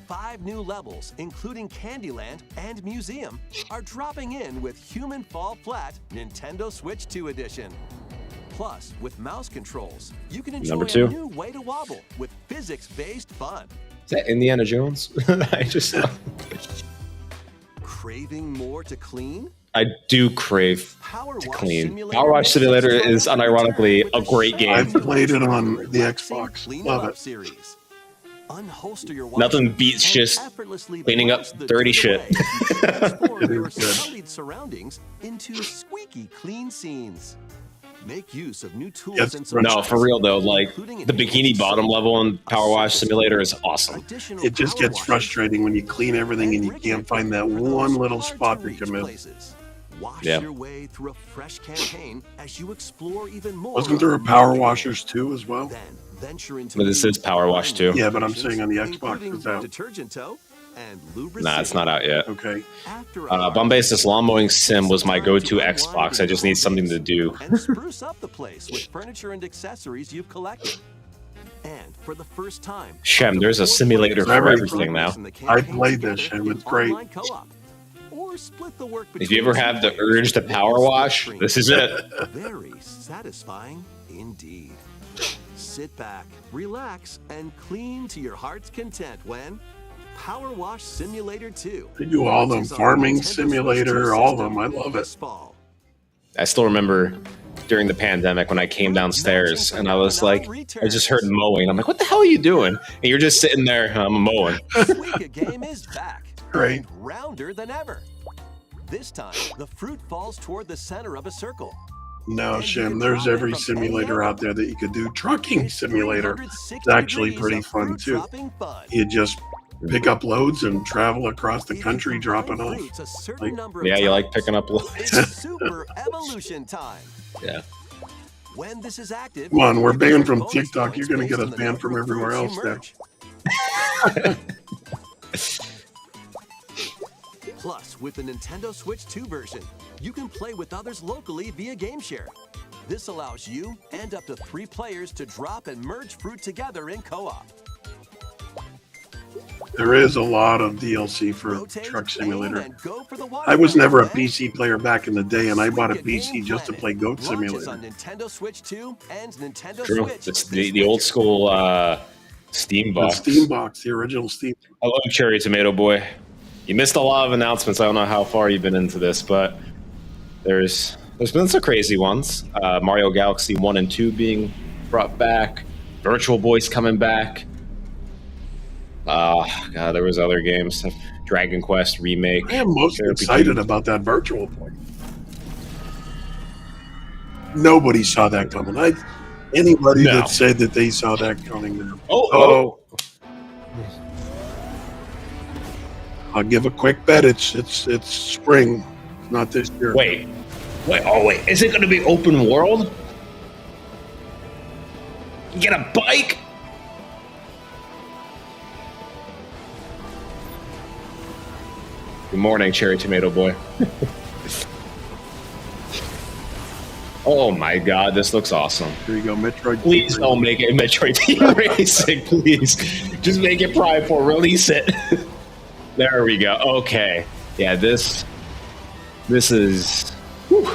5 new levels, including Candyland and Museum, are dropping in with Human Fall Flat Nintendo Switch 2 edition. Plus, with mouse controls, you can enjoy Number 2. a new way to wobble with physics-based fun. Is that Indiana Jones? I just Craving more to clean? I do crave Power to Wash clean. Simulator Power Wash makes Simulator it is fun unironically with a the great game. I've played it on the relaxing Xbox. Clean Love Up it. series. Unholster your Nothing washer beats and just effortlessly cleaning up brush the dirty dirt shit. away to transform It your is good. sullied surroundings into squeaky clean scenes. Make use of new tools Yes, and right. No, for real though, like including the Bikini Bottom level in Power Wash Simulator is awesome. additional It just power gets washers frustrating when you clean everything and you can't find that for those one little hard spot to to reach come in. places. Wash Yeah. your way through a fresh campaign as you explore even more. Wasn't there a of Power the game. Washers too as well? Then venture into But this new is Power Wash too. Yeah, but I'm saying on the Xbox including it's out. detergent tow and Nah, it's not out yet. Okay. Bombasta's lawn mowing sim was my go-to Xbox. I just need something to do. and spruce up the place with furniture and accessories you've collected. And for the first time, Shem, there's a simulator for everything now. I played this, Shem. It's great. online co-op. Or split the work If you ever between have the two players urge to with power one wash, screen. this is it. Very satisfying indeed. Sit back, relax, and clean to your heart's content when Power Wash Simulator 2. They do all them launches on farming Nintendo Switch 2 simulator, all of system them. I love it. this fall. I still remember during the pandemic when I came downstairs and I was like, I just heard mowing. I'm like, what the hell are you doing? And you're just sitting there, I'm mowing. Suika game is back. Great. And rounder than ever. This time, the fruit falls toward the center of a circle. No, Shem, there's every simulator out there that you could do. Trucking simulator. It's actually pretty fun too. You just pick up loads and travel across the country dropping off. Like, Yeah, you like picking up loads. It's super evolution time. Yeah. When this is active, Come on, we're you can banned earn from bonus TikTok. points You're gonna based get on us the banned from number of everywhere fruits else you now. merge. Plus, with the Nintendo Switch 2 version, you can play with others locally via GameShare. This allows you and up to 3 players to drop and merge fruit together in co-op. There is a lot of DLC for Rotate, Truck aim, Simulator. and go for the I was never a watermelon, man. PC player back in the day, and I bought a Suika Game PC just to Planet play Goat launches Simulator. on Nintendo Switch 2 and Nintendo True. Switch. It's this the old winter. school Steam The box. Steam box, the original Steam. I love Cherry Tomato Boy. You missed a lot of announcements. I don't know how far you've been into this, but there's been some crazy ones. Mario Galaxy 1 and 2 being brought back. Virtual Boy's coming back. Oh, God, there was other games. Dragon Quest Remake. I am most excited about that Virtual Boy. Nobody saw that coming. Anybody that said that they saw that coming now. Oh. I'll give a quick bet. It's spring, not this year. Wait. Is it going to be open world? You get a bike? Good morning, Cherry Tomato Boy. Oh my God, this looks awesome. Here you go, Metroid. Please don't make it Metroid Team Racing, please. Just make it Prime 4, release it. There we go. Okay. Yeah, this is... Whew.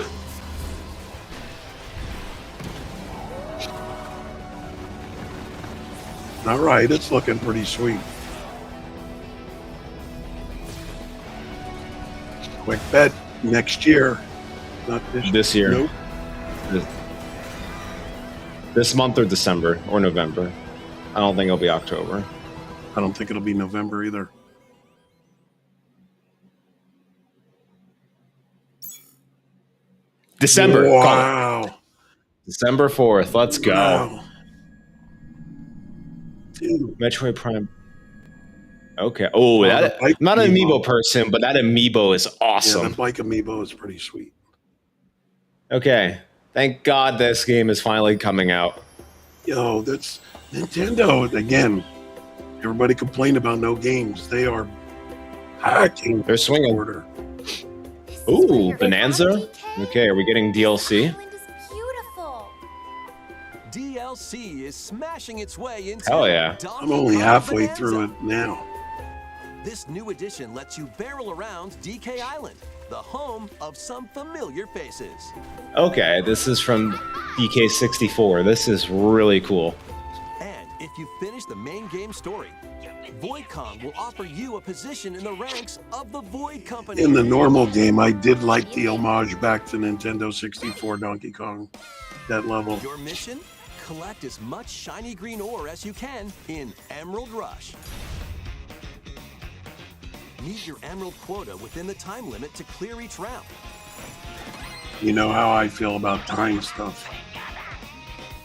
All right, it's looking pretty sweet. Quick bet, next year. Not this year. Nope. This month or December or November. I don't think it'll be October. I don't think it'll be November either. December. Wow. December 4th. Let's go. Wow. Dude. Metroid Prime. Okay. Oh, that, I'm not an amiibo person, but that amiibo is awesome. Yeah, the bike amiibo is pretty sweet. Okay. Thank God this game is finally coming out. Yo, that's Nintendo again. Everybody complained about no games. They are hacking. They're swinging. Order. Ooh, Bonanza. Okay, are we getting DLC? DLC is smashing its way into Hell yeah. I'm only halfway through it now. This new edition lets you barrel around DK Island, the home of some familiar faces. Okay, this is from DK64. This is really cool. And if you finish the main game story, Void Kong will offer you a position in the ranks of the Void Company. In the normal game, I did like the homage back to Nintendo 64 Donkey Kong. That level. Your mission? Collect as much shiny green ore as you can in Emerald Rush. Meet your emerald quota within the time limit to clear each round. You know how I feel about time stuff.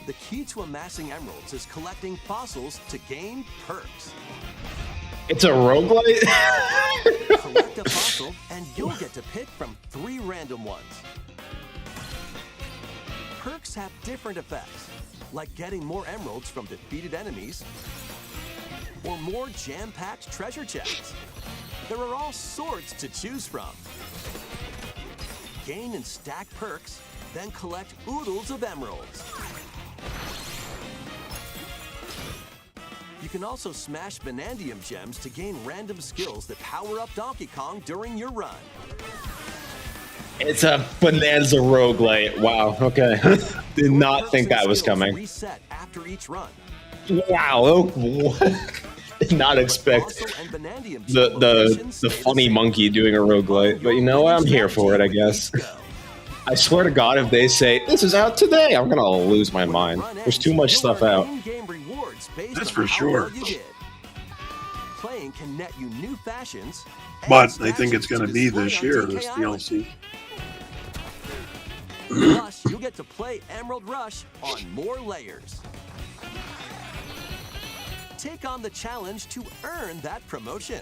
The key to amassing emeralds is collecting fossils to gain perks. It's a roguelite? Collect a fossil and you'll get to pick from 3 random ones. Perks have different effects, like getting more emeralds from defeated enemies or more jam-packed treasure chests. There are all sorts to choose from. Gain and stack perks, then collect oodles of emeralds. You can also smash Bonandium gems to gain random skills that power up Donkey Kong during your run. It's a Bonanza roguelite. Wow, okay. Did not think that was coming. Reset after each run. Wow, did not expect the funny monkey doing a roguelite. But you know what? I'm here for it, I guess. I swear to God, if they say, this is out today, I'm going to lose my mind. There's too much stuff out. That's for sure. Playing can net you new fashions. But I think it's going to be this year, this DLC. Plus, you'll get to play Emerald Rush on more layers. Take on the challenge to earn that promotion.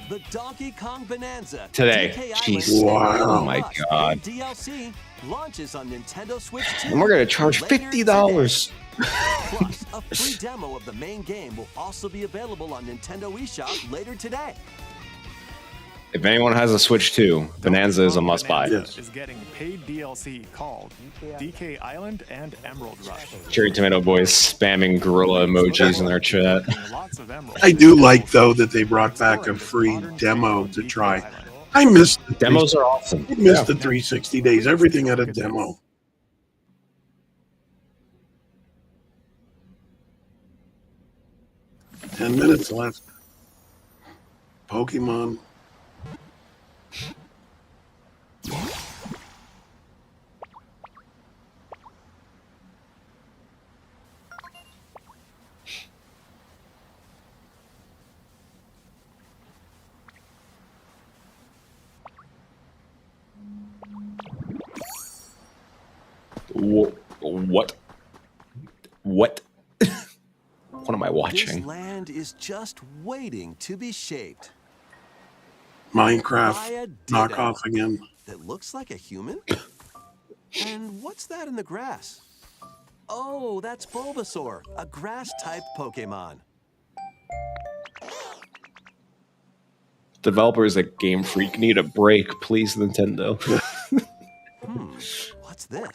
The Donkey Kong Bonanza Today. Jeez. Wow. Oh my God. DLC launches on Nintendo Switch 2. And we're going to charge $50. Plus, a free demo of the main game will also be available on Nintendo eShop later today. If anyone has a Switch 2, Bonanza is a must-buy. Yes. Is getting paid DLC called DK Island and Emerald Rush. Cherry Tomato Boys spamming gorilla emojis in their chat. Lots of emeralds. I do like, though, that they brought back a free demo to try. I missed the Demos are awesome. I missed the 360 days. Everything had a demo. Ten minutes left. Pokemon. What? What? What am I This watching? land is just waiting to be shaped. Minecraft By a knockoff again. That looks like a human? And what's that in the grass? Oh, that's Bulbasaur, a grass-type Pokemon. Developers at Game Freak need a break, please, Nintendo. What's this?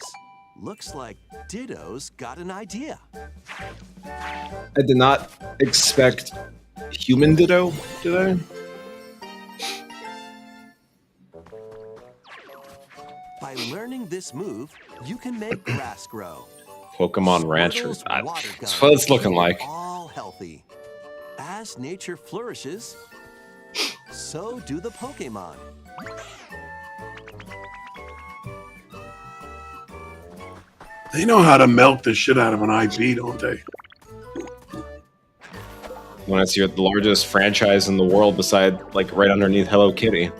Looks like Ditto's got an idea. I did not expect human Ditto, did I? By learning this move, you can make grass grow. Pokemon Ranchers. Squirtle's water That's gun what it's looking keep like. All healthy. As nature flourishes, so do the Pokemon. They know how to milk the shit out of an IP, don't they? When it's the largest franchise in the world, beside like right underneath Hello Kitty,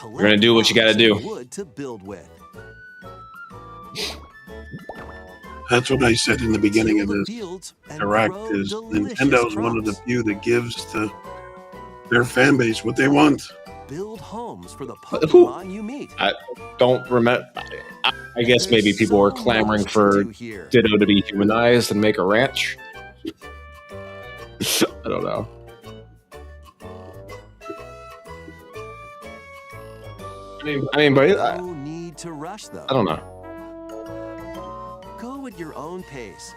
you're gonna do what you gotta do. Wood to build with. That's what I said in the beginning of this Fields and direct grow is delicious Nintendo's one of the crops. few that gives to their fan base what they want. Build homes for the Pokemon you meet. I don't remember. I guess maybe people were clamoring for Ditto to be humanized and make a ranch. I don't know. But No need to rush though. I don't know. Go at your own pace.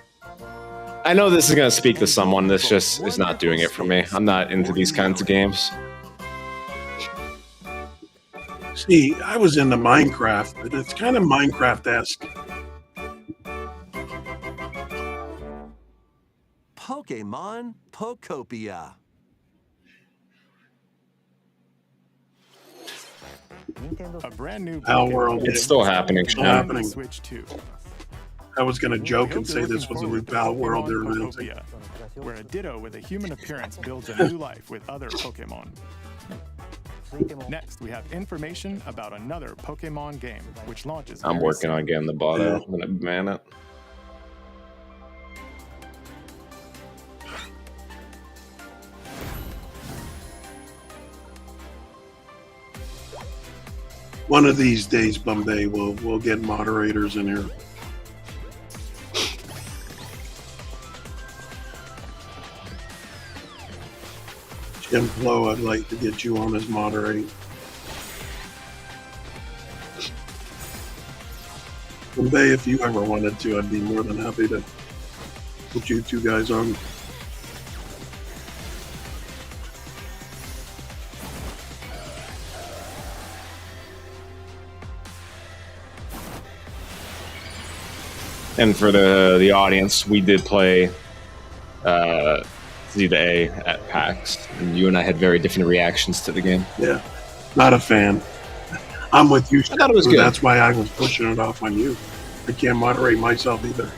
I know this is gonna speak to someone that's just is not doing it for me. I'm not into these kinds of games. See, I was into Minecraft, but it's kind of Minecraft-esque. Pokemon Pokopia. A brand new Pal World. It's still happening, Still Sean. happening. Switch 2. I was going to joke and We hope say you're this looking was a new forward to Pal World they're Pokemon announcing. Pokopia, where a Ditto with a human appearance builds a new life with other Pokemon. Next, we have information about another Pokemon game, which launches. I'm very working soon. on getting the bot out. I'm gonna ban it. One of these days, Bombay, we'll get moderators in here. Jim Flo, I'd like to get you on as moderate. Bombay, if you ever wanted to, I'd be more than happy to put you two guys on. And for the audience, we did play Z to A at PAX, and you and I had very different reactions to the game. Yeah, not a fan. I'm with you. I thought it was Shaq, good. That's why I was pushing it off on you. I can't moderate myself either.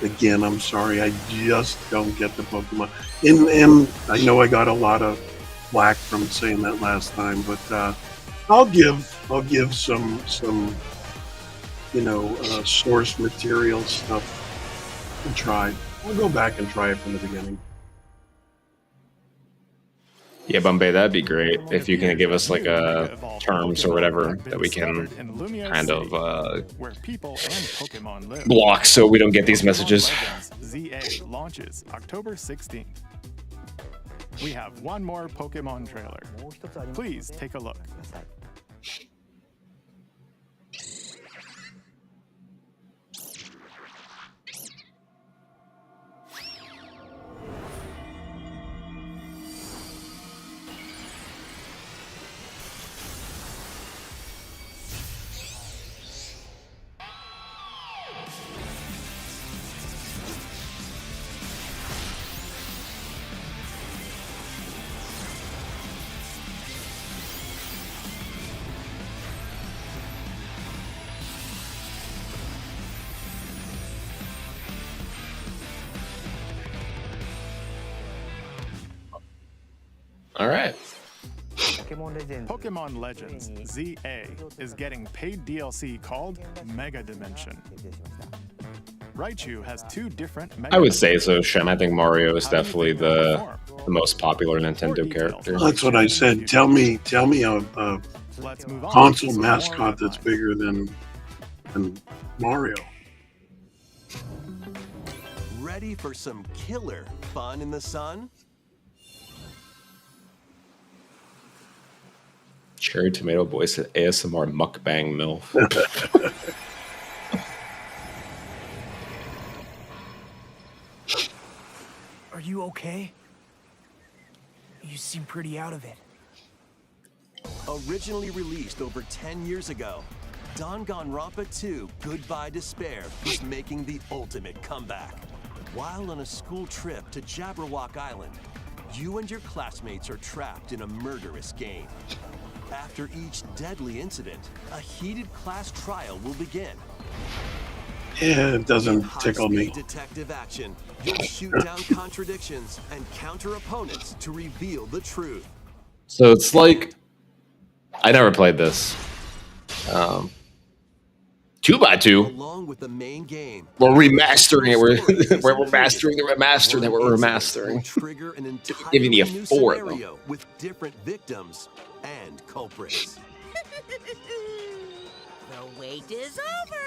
Again, I'm sorry. I just don't get the Pokemon. And I know I got a lot of flack from saying that last time, but I'll give some source material stuff a try. I'll go back and try it from the beginning. Yeah, Bombay, that'd be great if you can give us like terms or whatever that we can kind of where people and Pokemon live. block so we don't get these messages. Legends ZA launches October 16th. We have one more Pokemon trailer. Please take a look. All right. Pokemon Legends ZA is getting paid DLC called Mega Dimension. Raichu has 2 different Mega I would say so, Shem. I think Mario is definitely the most popular Nintendo character. That's what I said. Tell me a Let's move on console to some mascot more that's headlines. bigger than Mario. Ready for some killer fun in the sun? Cherry Tomato Boy said ASMR mukbang MILF. Are you okay? You seem pretty out of it. Originally released over 10 years ago, Danganronpa 2 Goodbye Despair is making the ultimate comeback. While on a school trip to Jabberwock Island, you and your classmates are trapped in a murderous game. After each deadly incident, a heated class trial will begin. Yeah, it doesn't tickle me. High-speed detective action. You'll shoot down contradictions and counter opponents to reveal the truth. So it's like, I never played this. 2x2. Along with the main game, We're remastering it. We're remastering the remaster that we're remastering. trigger an Giving you entirely new 4 though. scenario with different victims and culprits. The wait is over.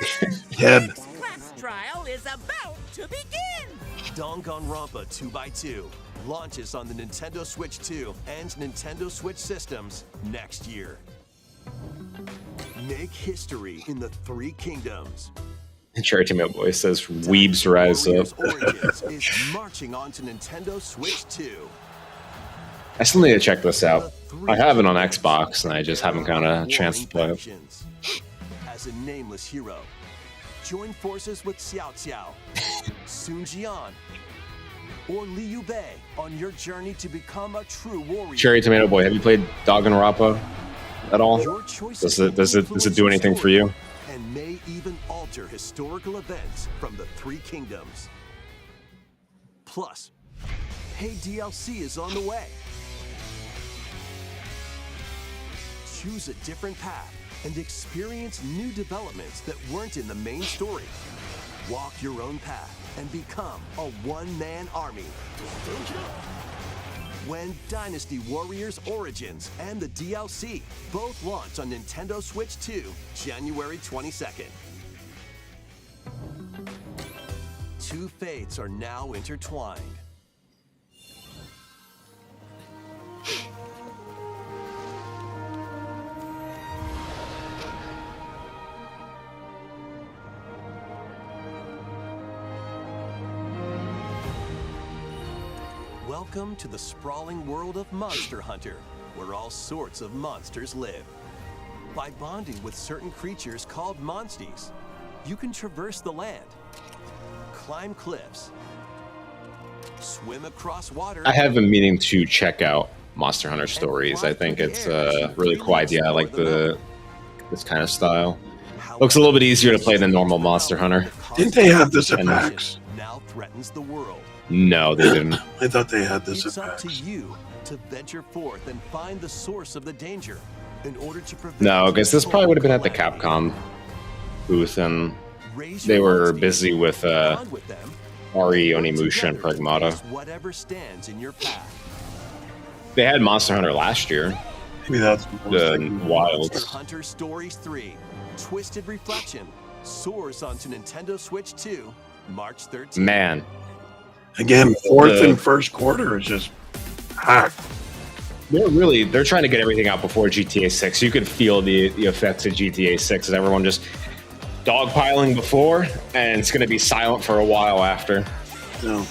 Head. Next class trial is about to begin. Danganronpa 2x2 launches on the Nintendo Switch 2 and Nintendo Switch systems next year. Make history in the 3 kingdoms. Cherry Tomato Boy says Weebs rise up. Origins is marching on to Nintendo Switch 2. I still need to check this out. I have it on Xbox and I just haven't gotten a chance to play it. Factions. As a nameless hero, join forces with Xiao Xiao, Sun Jian, or Liu Bei on your journey to become a true warrior. Cherry Tomato Boy, have you played Danganronpa at all? Your choices Does it do anything for you? and may even alter historical events from the 3 kingdoms. Plus, paid DLC is on the way. Choose a different path and experience new developments that weren't in the main story. Walk your own path and become a one-man army. When Dynasty Warriors Origins and the DLC both launch on Nintendo Switch 2, January 22nd. 2 fates are now intertwined. Welcome to the sprawling world of Monster Hunter, where all sorts of monsters live. By bonding with certain creatures called monsties, you can traverse the land, climb cliffs, swim across water. I have been meaning to check out Monster Hunter Stories. I think it's a really cool idea. I like this kind of style. Looks a little bit easier to play than normal Monster Hunter. Didn't they have this at PAX? Now threatens the world. No, they didn't. I thought they had this It's at up to PAX. you to venture forth and find the source of the danger in order to prevent. No, because this probably would have been at the Capcom booth, and they were busy with Ari, Onimusha, and Pragmata. Whatever stands in your path. They had Monster Hunter last year. Maybe that's the Wilds. Monster Hunter Stories 3, Twisted Reflection, soars onto Nintendo Switch 2, March 13th. Man. Again, fourth and first quarter is just packed. They're trying to get everything out before GTA 6. You could feel the effects of GTA 6 as everyone just dogpiling before, and it's going to be silent for a while after. No.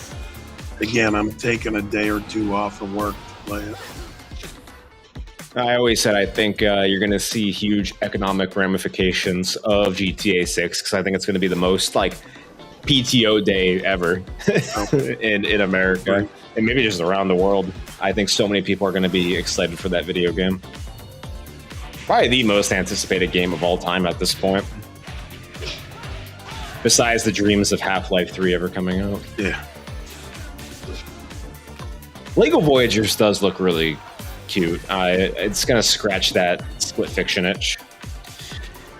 Again, I'm taking a day or 2 off from work to play it. I always said I think you're going to see huge economic ramifications of GTA 6 because I think it's going to be the most like PTO day ever in America and maybe just around the world. I think so many people are going to be excited for that video game. Probably the most anticipated game of all time at this point. Besides the dreams of Half-Life 3 ever coming out. Yeah. Lego Voyagers does look really cute. It's gonna scratch that Split Fiction itch.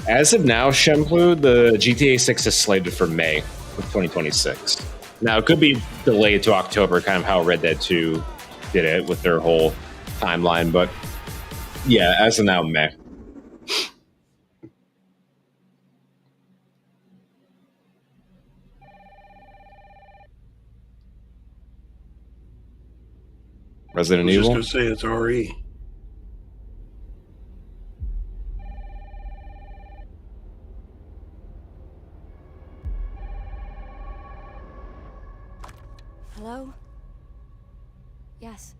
As of now, Shenmue, the GTA 6 is slated for May of 2026. Now, it could be delayed to October, kind of how Red Dead 2 did it with their whole timeline, but yeah, as of now, May. Resident I was Evil? just going to say it's RE. Hello? Yes.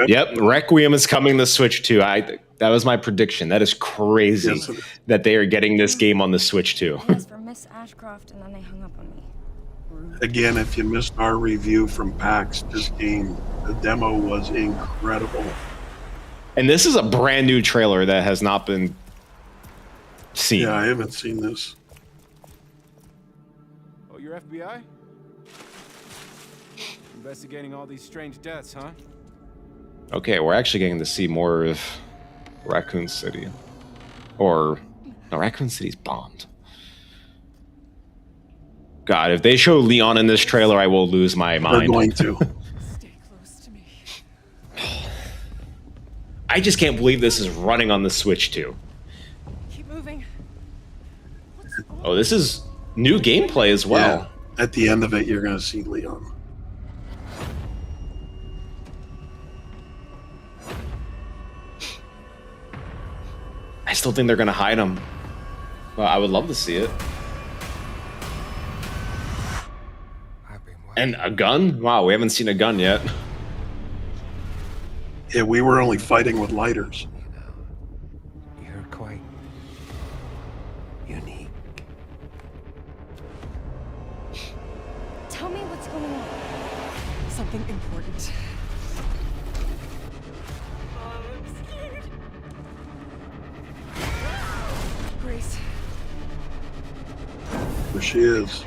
Yep, Requiem is coming to Switch 2. That was my prediction. That is crazy that they are getting this game on the Switch 2. I asked for Miss Ashcroft and then they hung up on me. Again, if you missed our review from PAX, this game, the demo was incredible. And this is a brand new trailer that has not been seen. Yeah, I haven't seen this. Oh, you're FBI? Investigating all these strange deaths, huh? Okay, we're actually getting to see more of Raccoon City. Or, no, Raccoon City's bombed. God, if they show Leon in this trailer, I will lose my mind. They're going to. Stay close to me. I just can't believe this is running on the Switch 2. Keep moving. Oh, this is new gameplay as well. Yeah. At the end of it, you're going to see Leon. I still think they're going to hide him. Well, I would love to see it. And a gun? Wow, we haven't seen a gun yet. Yeah, we were only fighting with lighters. You're quite unique. Tell me what's going on. Something important. I'm scared. Grace. There she is.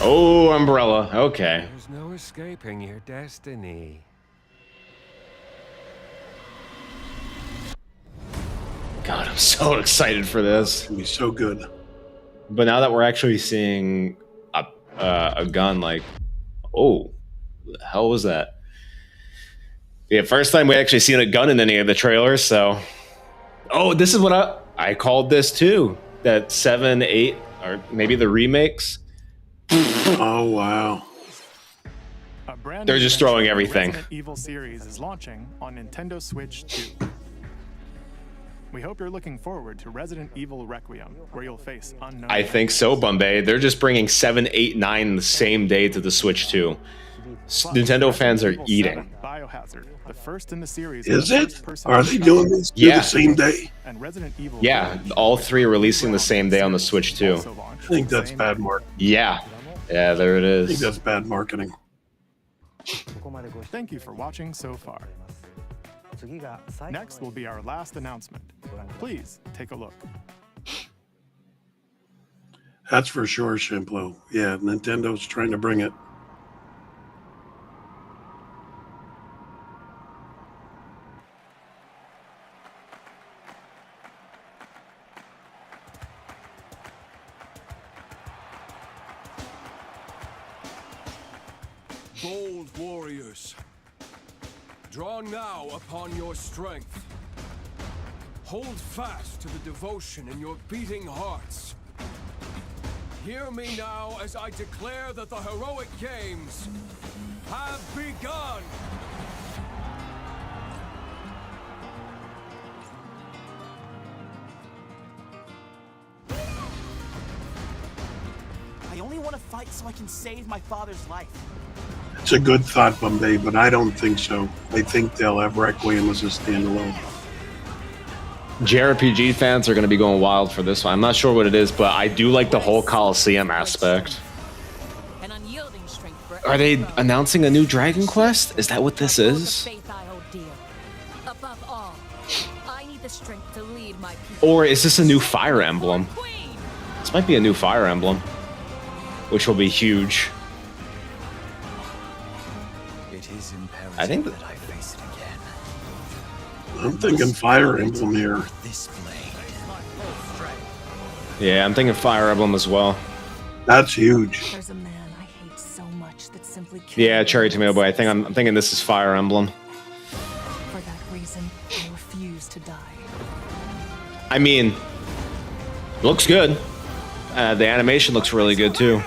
Oh, Umbrella. Okay. There's no escaping your destiny. God, I'm so excited for this. It's going to be so good. But now that we're actually seeing a gun, like, oh, the hell was that? Yeah, first time we actually seen a gun in any of the trailers, so. Oh, this is what I called this too. That 7, 8, or maybe the remakes. Oh, wow. They're just throwing everything. Resident Evil series is launching on Nintendo Switch 2. We hope you're looking forward to Resident Evil Requiem, where you'll face unknown. I think so, Bombay. They're just bringing 7, 8, 9 the same day to the Switch 2. Nintendo fans are eating. Biohazard, the first in the series. Is it? Are they doing this the same day? And Resident Evil. Yeah, all three are releasing the same day on the Switch 2. I think that's bad marketing. Yeah. Yeah, there it I think is. that's bad marketing. Thank you for watching so far. Next will be our last announcement. Please take a look. That's for sure, Shimplo. Yeah, Nintendo's trying to bring it. Bold warriors, draw now upon your strength. Hold fast to the devotion in your beating hearts. Hear me now as I declare that the heroic games have begun! I only want to fight so I can save my father's life. It's a good thought, Bombay, but I don't think so. I think they'll have Requiem as a standalone. JRPG fans are going to be going wild for this one. I'm not sure what it is, but I do like the whole Coliseum aspect. An unyielding strength for Are they announcing a new Dragon Quest? Is that what this is? faith I hold dear. Above all, I need the strength to lead my people. Or is this a new Fire Emblem? This might be a new Fire Emblem, which will be huge. It is imperative I think that I face it again. I'm thinking Fire Emblem here. This blade. Yeah, I'm thinking Fire Emblem as well. That's huge. There's a man I hate so much that simply killed Yeah, me. Cherry Tomato Boy. I'm thinking this is Fire Emblem. For that reason, I refuse to die. I mean, looks good. The animation looks really good too.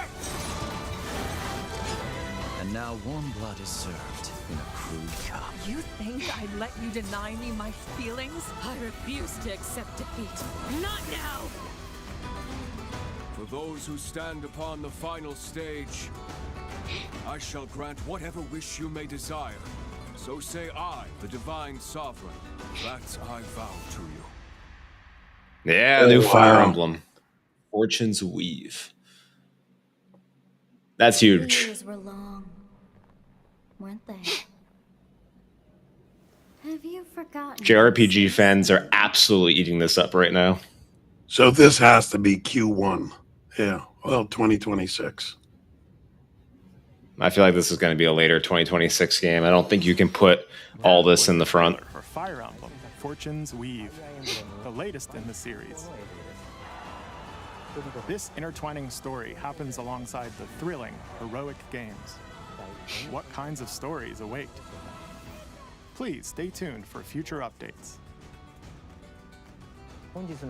And now warm blood is served in a crude cup. You think I'd let you deny me my feelings? I refuse to accept defeat. Not now! For those who stand upon the final stage, I shall grant whatever wish you may desire. So say I, the Divine Sovereign, that I vow to you. Yeah, new Fire Emblem. Fortune's Weave. That's huge. Years were long, weren't they? Have you forgotten? JRPG fans are absolutely eating this up right now. So this has to be Q1. Yeah, well, 2026. I feel like this is going to be a later 2026 game. I don't think you can put all this in the front. For Fire Emblem, Fortune's Weave, the latest in the series. This intertwining story happens alongside the thrilling, heroic games. What kinds of stories await? Please stay tuned for future updates.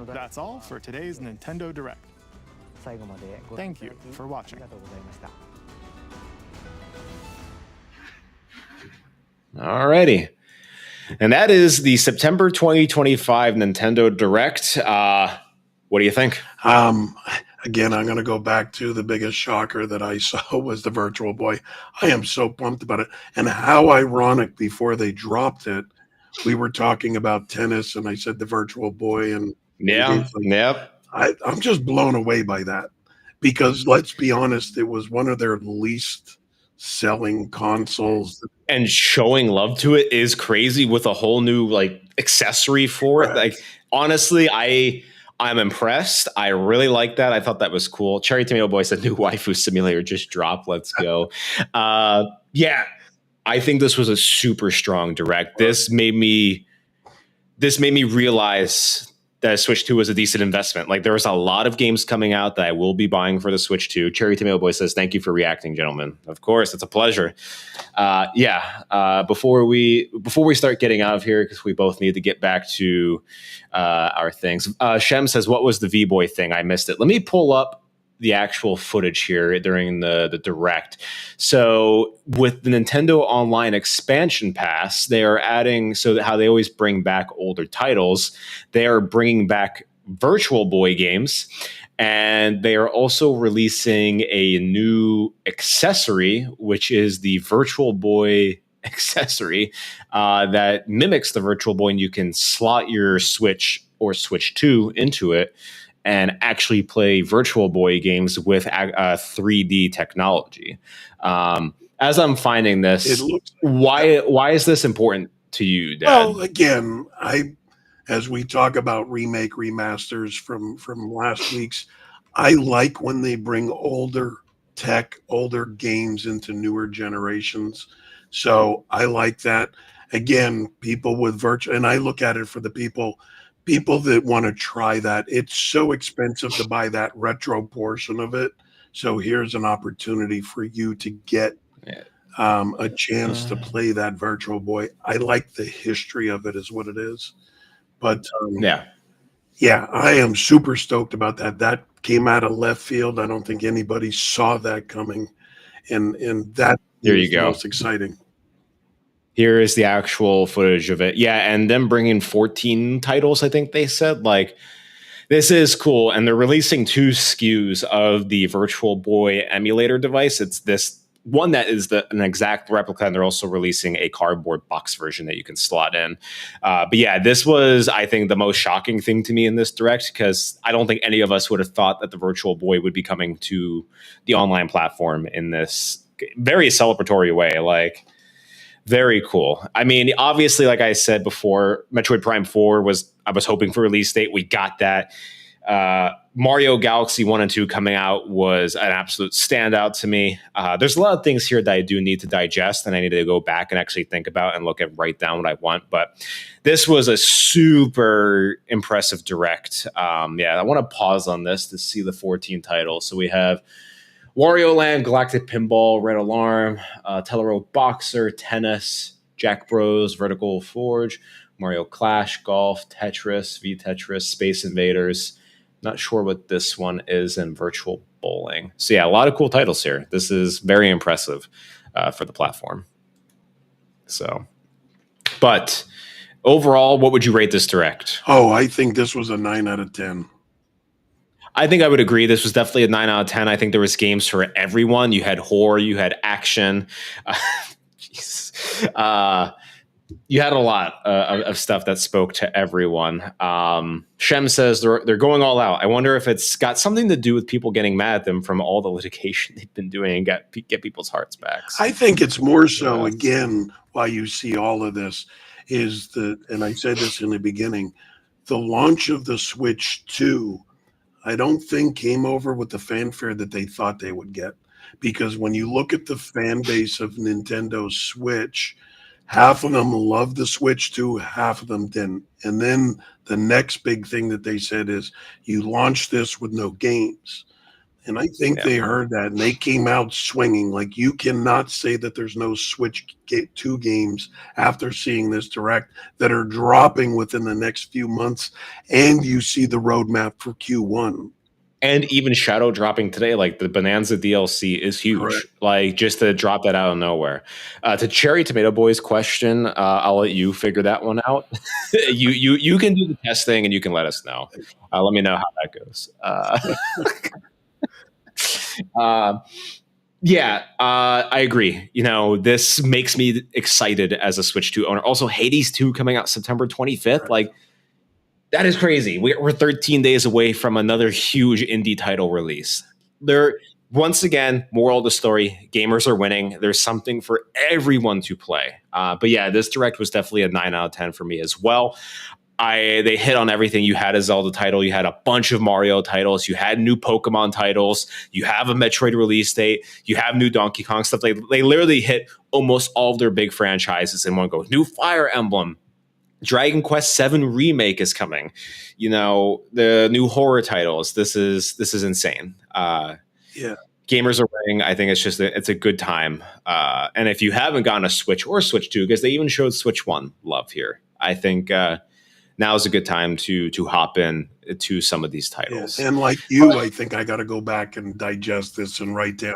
That's all for today's Nintendo Direct. Thank you for watching. Alrighty. And that is the September 2025 Nintendo Direct. What do you think? Again, I'm going to go back to the biggest shocker that I saw was the Virtual Boy. I am so pumped about it. And how ironic, before they dropped it, we were talking about tennis, and I said the Virtual Boy. And I'm just blown away by that. Because let's be honest, it was one of their least selling consoles. And showing love to it is crazy with a whole new like accessory for it. Like, honestly, I'm impressed. I really like that. I thought that was cool. Cherry Tomato Boy said new waifu simulator just dropped. Let's go. Yeah, I think this was a super strong direct. This made me realize that Switch 2 was a decent investment. Like, there was a lot of games coming out that I will be buying for the Switch 2. Cherry Tomato Boy says, thank you for reacting, gentlemen. Of course, it's a pleasure. Before we start getting out of here, because we both need to get back to our things. Shem says, what was the V-Boy thing? I missed it. Let me pull up the actual footage here during the Direct. So with the Nintendo Online Expansion Pass, they are adding, so that how they always bring back older titles, they are bringing back Virtual Boy games, and they are also releasing a new accessory, which is the Virtual Boy accessory that mimics the Virtual Boy, and you can slot your Switch or Switch 2 into it and actually play Virtual Boy games with 3D technology. As I'm finding this, why is this important to you, Dad? Well, again, as we talk about remasters from last week's, I like when they bring older games into newer generations. So I like that. Again, people with virtual, and I look at it for the people that want to try that. It's so expensive to buy that retro portion of it. So here's an opportunity for you to get a chance to play that Virtual Boy. I like the history of it is what it is. But I am super stoked about that. That came out of left field. I don't think anybody saw that coming. And that there you is the go. most exciting. Here is the actual footage of it. Yeah, and them bringing 14 titles, I think they said. Like, this is cool. And they're releasing 2 SKUs of the Virtual Boy emulator device. It's this one that is an exact replica, and they're also releasing a cardboard box version that you can slot in. But yeah, this was, I think, the most shocking thing to me in this Direct, because I don't think any of us would have thought that the Virtual Boy would be coming to the online platform in this very celebratory way. Like, very cool. I mean, obviously, like I said before, Metroid Prime 4 I was hoping for release date. We got that. Mario Galaxy 1 and 2 coming out was an absolute standout to me. There's a lot of things here that I do need to digest, and I need to go back and actually think about and write down what I want. But this was a super impressive direct. I want to pause on this to see the 14 titles. So we have Wario Land, Galactic Pinball, Red Alarm, Teleroad Boxer, Tennis, Jack Bros, Vertical Forge, Mario Clash, Golf, Tetris, V-Tetris, Space Invaders. Not sure what this one is, in Virtual Bowling. So yeah, a lot of cool titles here. This is very impressive for the platform. So, but overall, what would you rate this direct? Oh, I think this was a 9 out of 10. I think I would agree. This was definitely a 9 out of 10. I think there was games for everyone. You had horror, you had action. You had a lot of stuff that spoke to everyone. Shem says they're going all out. I wonder if it's got something to do with people getting mad at them from all the litigation they've been doing and get people's hearts back. I think it's more so, again, why you see all of this is and I said this in the beginning, the launch of the Switch 2, I don't think came over with the fanfare that they thought they would get. Because when you look at the fan base of Nintendo Switch, half of them loved the Switch 2, half of them didn't. And then the next big thing that they said is, you launch this with no games. And I think they heard that, and they came out swinging. Like, you cannot say that there's no Switch 2 games after seeing this direct that are dropping within the next few months. And you see the roadmap for Q1. And even Shadow dropping today, like the Bonanza DLC is huge. Correct. Like, just to drop that out of nowhere. To Cherry Tomato Boy's question, I'll let you figure that one out. You can do the testing and you can let us know. Let me know how that goes. I agree. This makes me excited as a Switch 2 owner. Also, Hades 2 coming out September 25th. Like, that is crazy. We're 13 days away from another huge indie title release. Once again, moral of the story, gamers are winning. There's something for everyone to play. But yeah, this direct was definitely a 9 out of 10 for me as well. They hit on everything. You had a Zelda title. You had a bunch of Mario titles. You had new Pokemon titles. You have a Metroid release date. You have new Donkey Kong stuff. They literally hit almost all of their big franchises in one go. New Fire Emblem. Dragon Quest VII Remake is coming. The new horror titles. This is insane. Gamers are winning. I think it's a good time. And if you haven't gotten a Switch or Switch 2, because they even showed Switch 1 love here, I think now is a good time to hop in to some of these titles. And like you, I think I got to go back and digest this and write down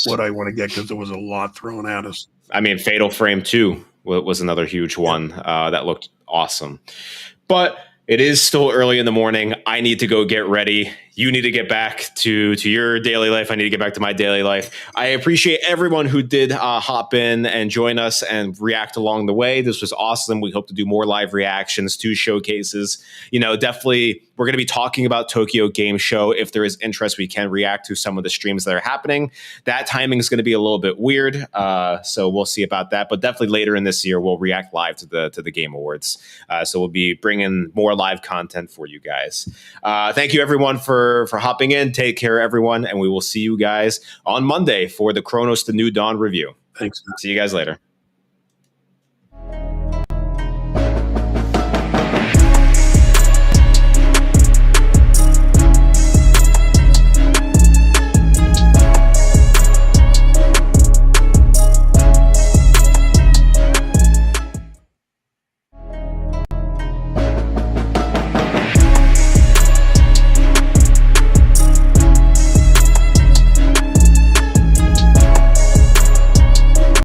what I want to get, because there was a lot thrown at us. I mean, Fatal Frame 2 was another huge one that looked awesome. But it is still early in the morning. I need to go get ready. You need to get back to your daily life. I need to get back to my daily life. I appreciate everyone who did hop in and join us and react along the way. This was awesome. We hope to do more live reactions to showcases. Definitely we're going to be talking about Tokyo Game Show. If there is interest, we can react to some of the streams that are happening. That timing is going to be a little bit weird, so we'll see about that. But definitely later in this year, we'll react live to the Game Awards. So we'll be bringing more live content for you guys. Thank you, everyone, for hopping in. Take care, everyone, and we will see you guys on Monday for the Chronos: The New Dawn review. Thanks. See you guys later.